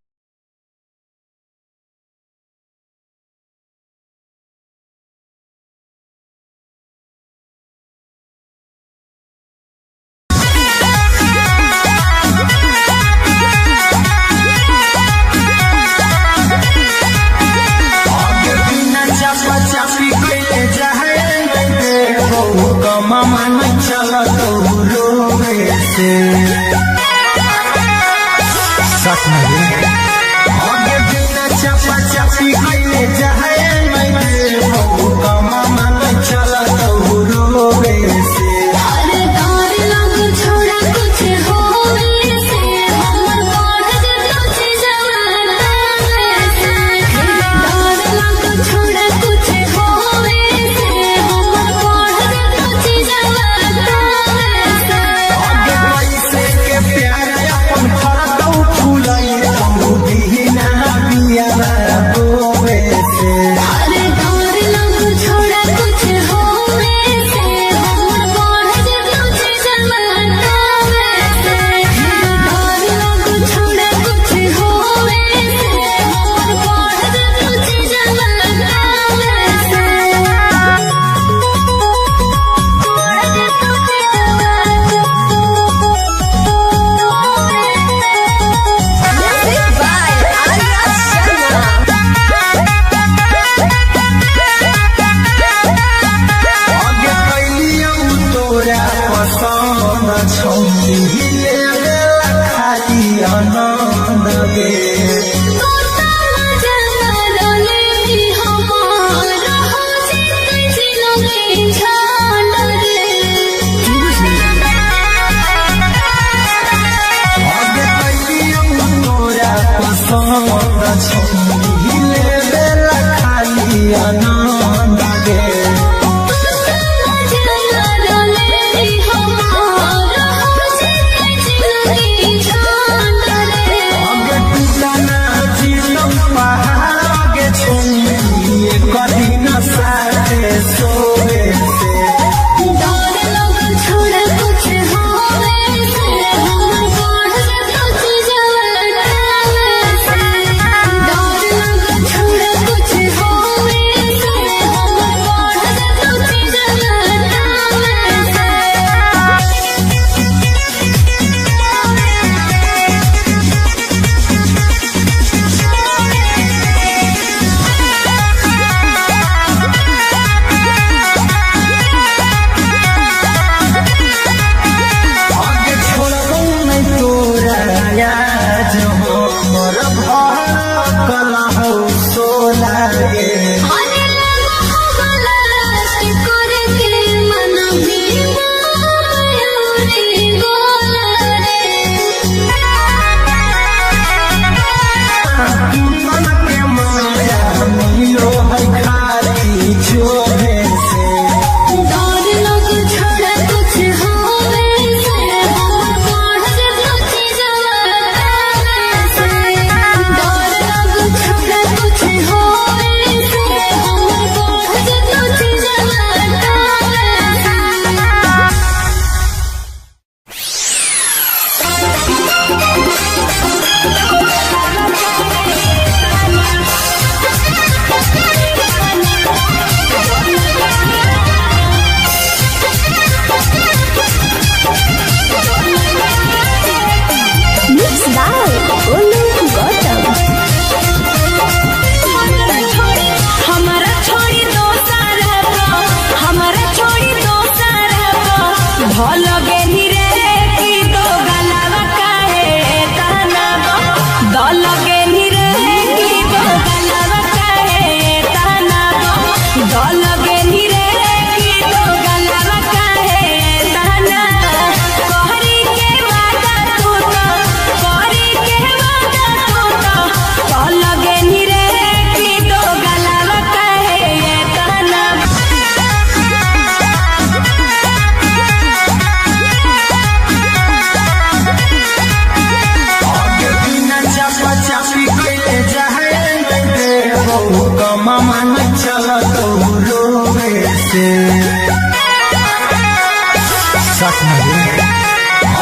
साथ में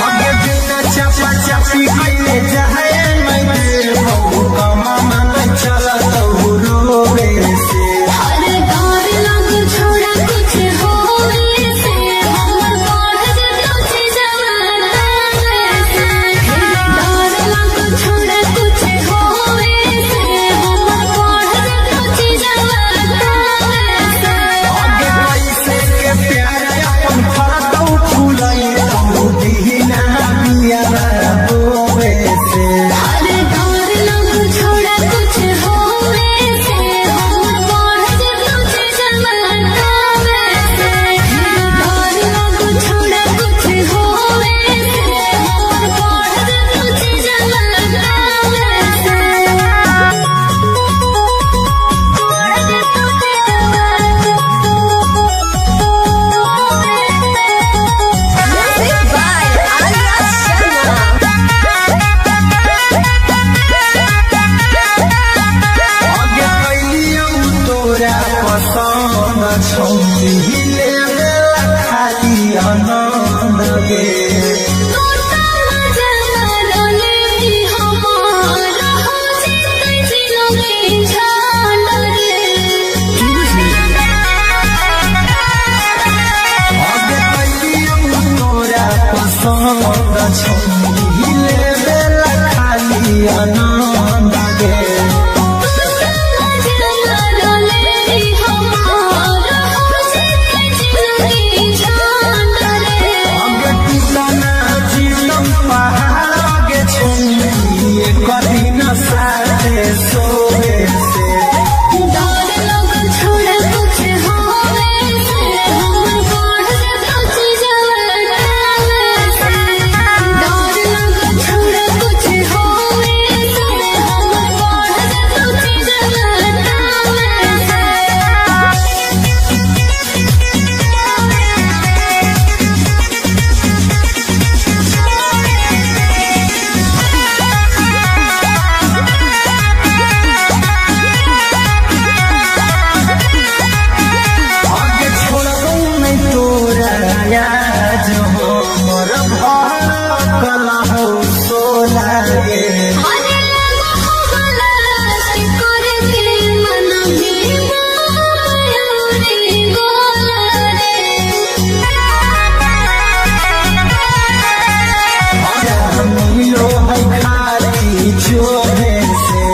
आगे बिना चापा चापी कइले जाए मैं हो कमा मन चला तो रोवे से अरे डर लग छोड़ा कुछ होवे से हमर बढ़ जतो जवाना से डर लग छोड़ा कुछ होवे से हमर बढ़ जतो जवाना से आगे कैसे के प्यार अपन फरतौ फुलाई तो दीना बिया रोवे से अरे डर लग छोड़ा कुछ होवे से हमर बढ़ जतो जवाना से डर लग छोड़ा कुछ होवे से हमर बढ़ जतो जवाना Music by Arya Sharma. आगे कैलियौ तोरा पसंद छौली ले खाली आनंद गे आगे कैलियौ तोरा पसंद छौली ले खाली आनंद गे आगे टिकना जीवन पहाड़ आगे छौली कभी न साथे सोवे से आगे छोड़बौ नहीं तोरा याद हो मोर भड़कल हो सोला गे मिलो है खाली जोहे से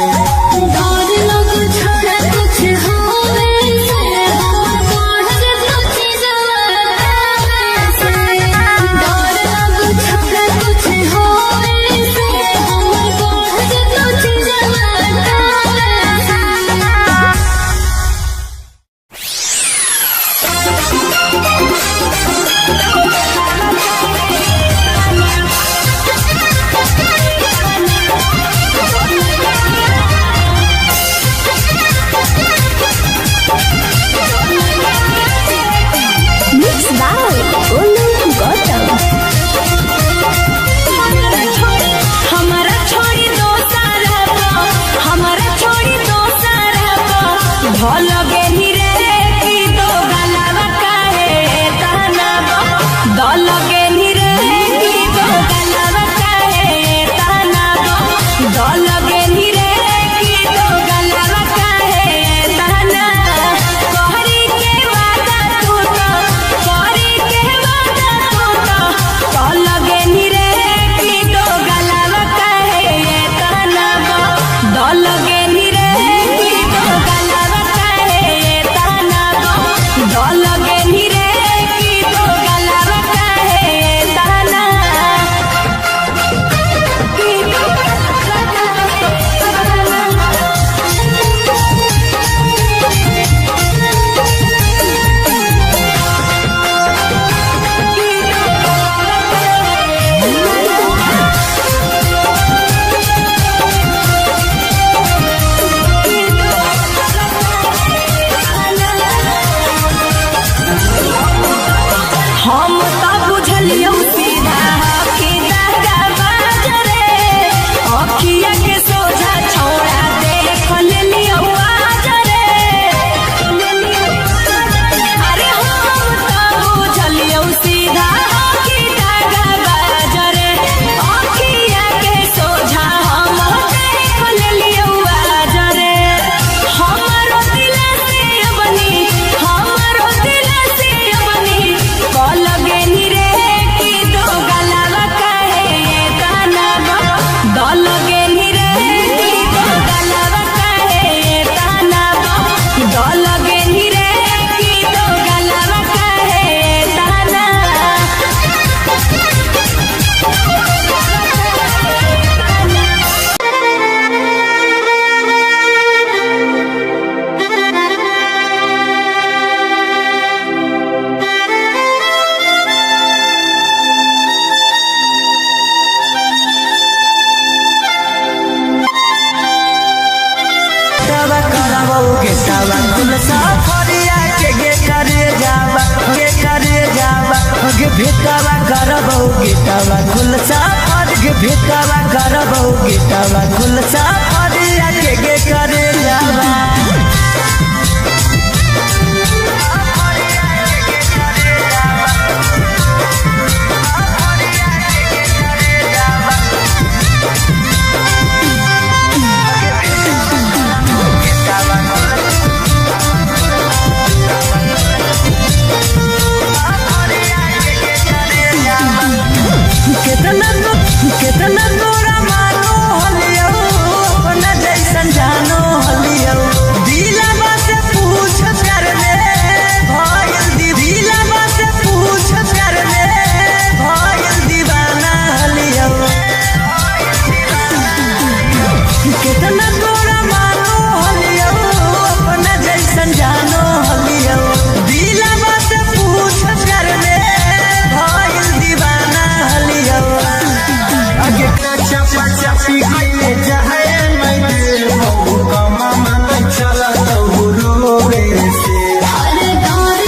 Mixed by Olu Gautam. हमारा छोड़ी दो सारा हमारा छोड़ी दो सारा भल गेली रे की दो गलावा काहे ताना दल गेली रे की दो गलावा काहे ताना दल गेली रे की दो गलावा काहे ताना कहरी के वादा तू तो कहरी के वादा तू तो दल गेली रे की दो गलावा काहे ताना दल गेली रे की दो गलावा काहे ताना दल गेली रे की दो गलावा काहे ताना हम तो बुझलियो सीधा कि दादा बाजरे अखिया के सोझा छोड़ा देख लेलियो आजरे अरे हम तो बुझलियो सीधा कि भेटावा करबौ गेटावा खुलसा अर्घ भेटावा करबौ गेटावा खुलसा अरिया के करे जावा कितना तोरा मानो हलियो अपना जैसन जानो हलियो दिलवा से पूछ कर ले भइल दिलवा से पूछ कर ले भइल दीवाना हलियो कितना तोरा मानो हलियो अपना जैसन जानो हलियो दिलवा से पूछ कर ले भइल दीवाना हलियो आगे चपा चपी गईले जहाए मैं दिल हो कमा मन चला तो रोवे से अरे डर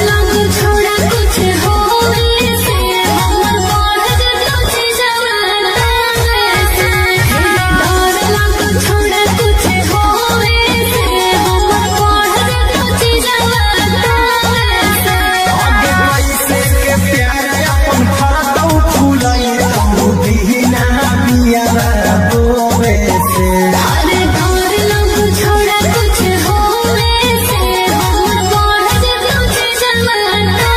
लग छोड़ा कुछ होवे से हमर बढ़ तुझे जवाना से डर लग छोड़ा कुछ होवे से हमर बढ़ तुझे जवाना से आगे कैसे के प्यार अपन फरतौ फुलाई तो दीना पिया रोवे से अरे डर लग छोड़ा कुछ होवे से हमर बढ़ तुझे जवाना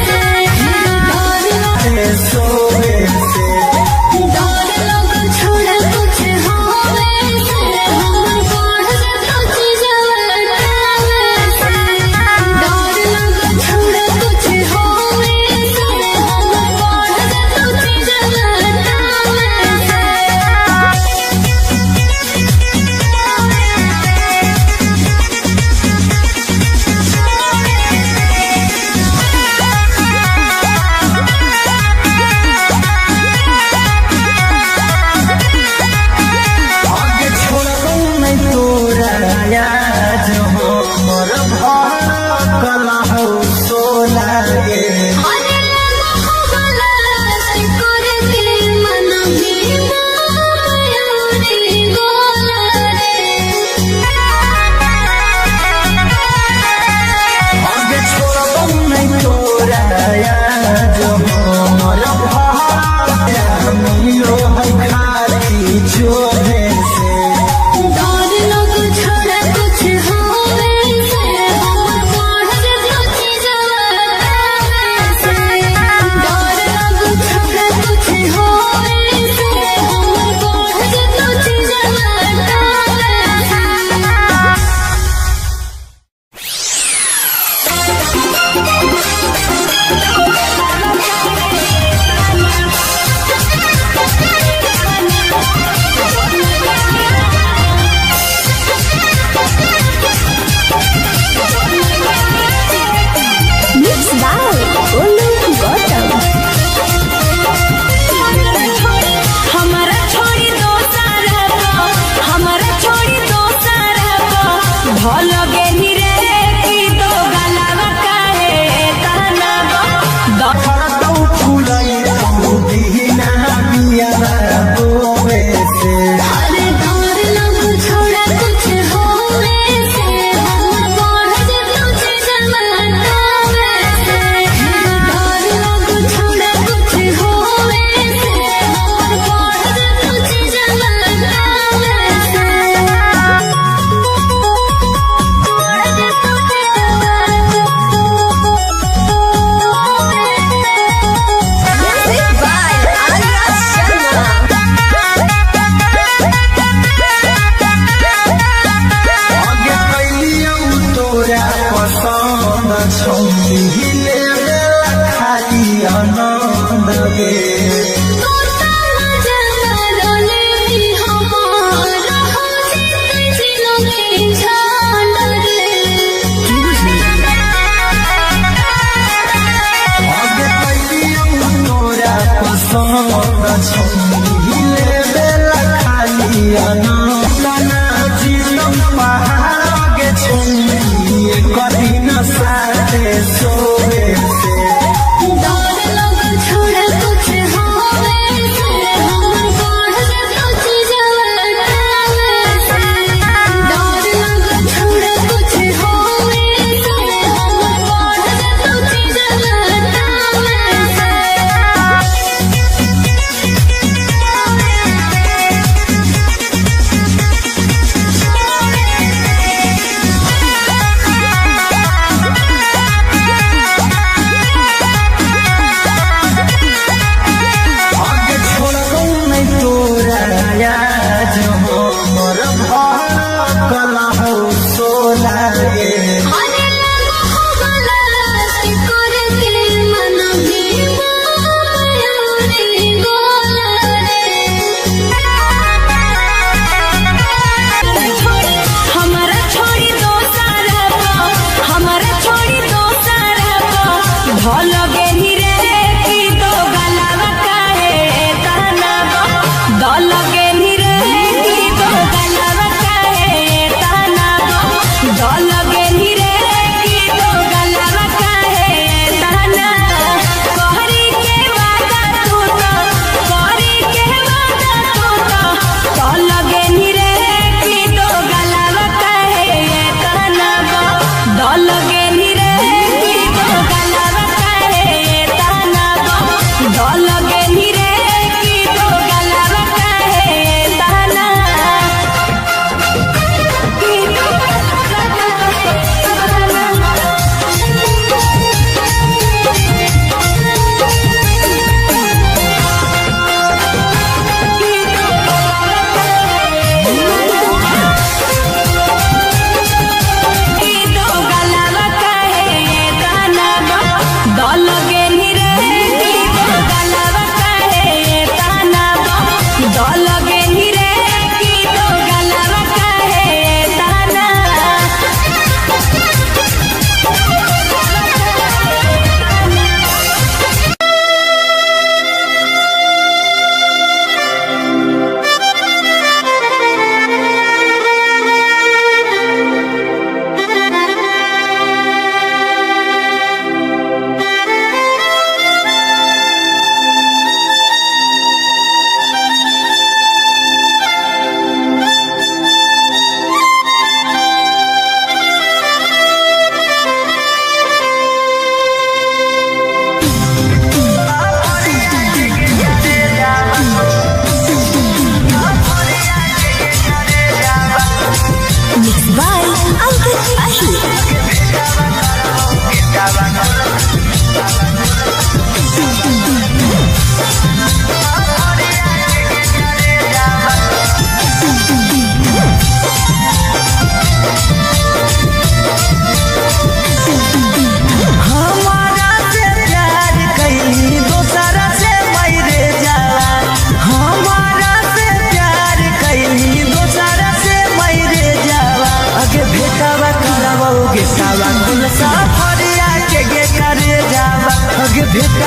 से डर सोवे से डर लग छोड़ा कुछ होवे से हमर बढ़ तुझे जवाना से डर लग छोड़ा कुछ होवे से हमर बढ़ तुझे जवाना आगे छोड़बौ नहीं तोरा याद हो मोर भड़कल हो सोला गे अरे गलत करते मन में मायूरी गोला आगे छोड़बौ नहीं तोरा याद हो मोर भड़कल मिलो है खाली छोड़े से डर लग छोड़ा कुछ होवे से हमर बढ़ तुझे जवाना से डर लग छोड़ा कुछ होवे से हमर बढ़ तुझे जवाना हमारा छोड़ी दो सारा हमारा छोड़ी दो सारा भल गेनी रे की दो गलावा काहे ताना फरतौ फुलाई तो दीना पिया रोवे से अरे डर लग छोड़ा कुछ होवे से हमर बढ़ तुझे जवाना से डर लग छोड़ा कुछ होवे से हमर बढ़ तुझे जवाना आगे कैलियौ तोरा पसंद छौले खाली आनंद गे आगे कैलियौ तोरा पसंद छौले खाली आनंद ना जीतम पहाड़ के छौले कदी न साथे सोवे से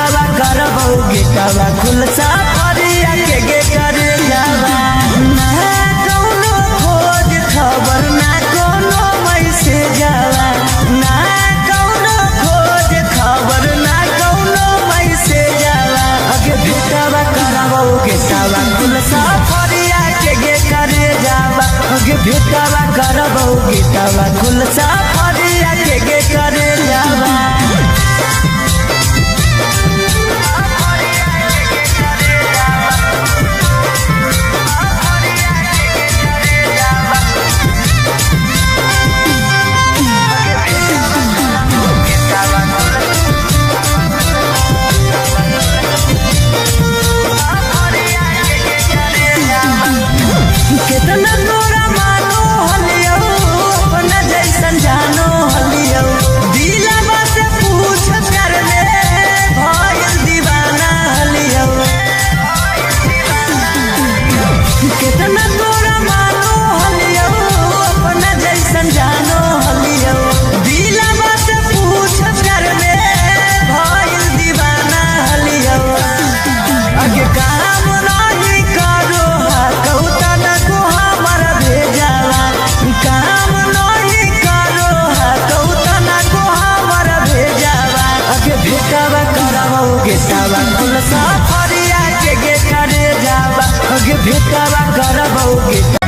भेटावा करबौ गेटावा खुलसा फरिया के करे जावा ना कौनो खोज खबर ना कोनो मैसेज जावा ना कौनो खोज खबर ना कोनो मैसेज जावा अगे भेटावा करबौ गेटावा खुलसा फरिया के करे जावा अगे भेटावा करबौ गेटावा खुलसा फरिया के करे जावा कितना तोरा मानो हलियो अपना जैसन जानो हलियो दिलवा से पूछ कर ले भइल दीवाना हलियो कितना तोरा मानो हलियो अपना जैसन जानो हलियो दिलवा से पूछ कर ले भइल दीवाना हलियो अगे काम नहीं करो कौतन को हमारा भेजावा काम नहीं करो कौतन को हमारा भेजावा अगे भेटावा करबौ गेटावा खुलसा फरिया के करे जावा अगे भेटावा करबौ गेटा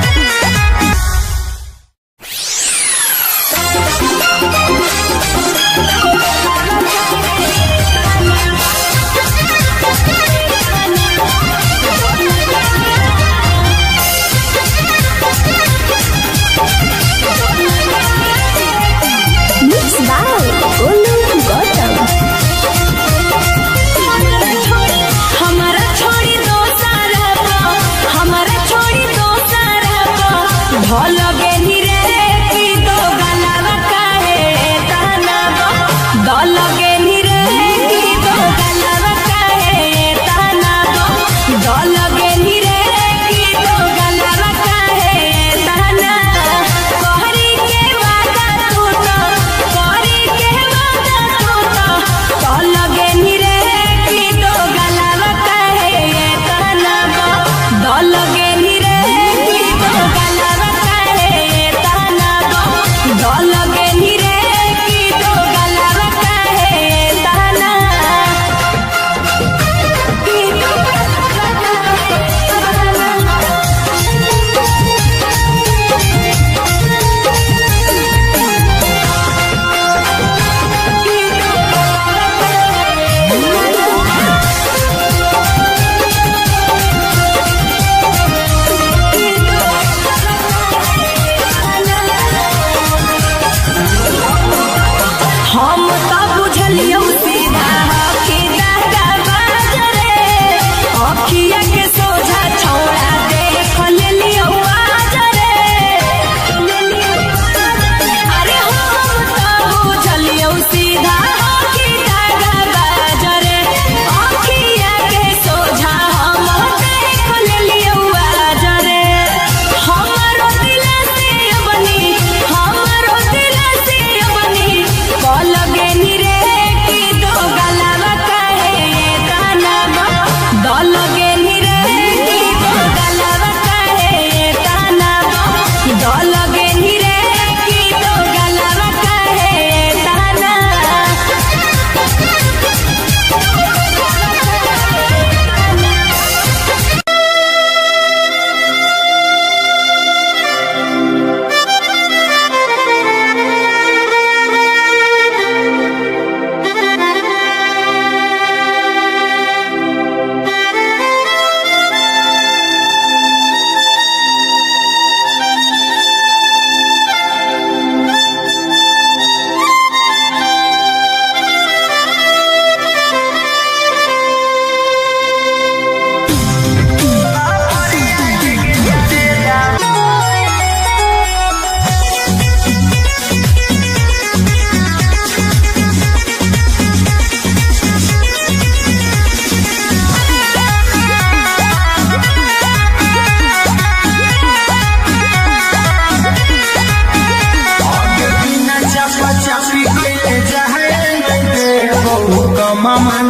Mama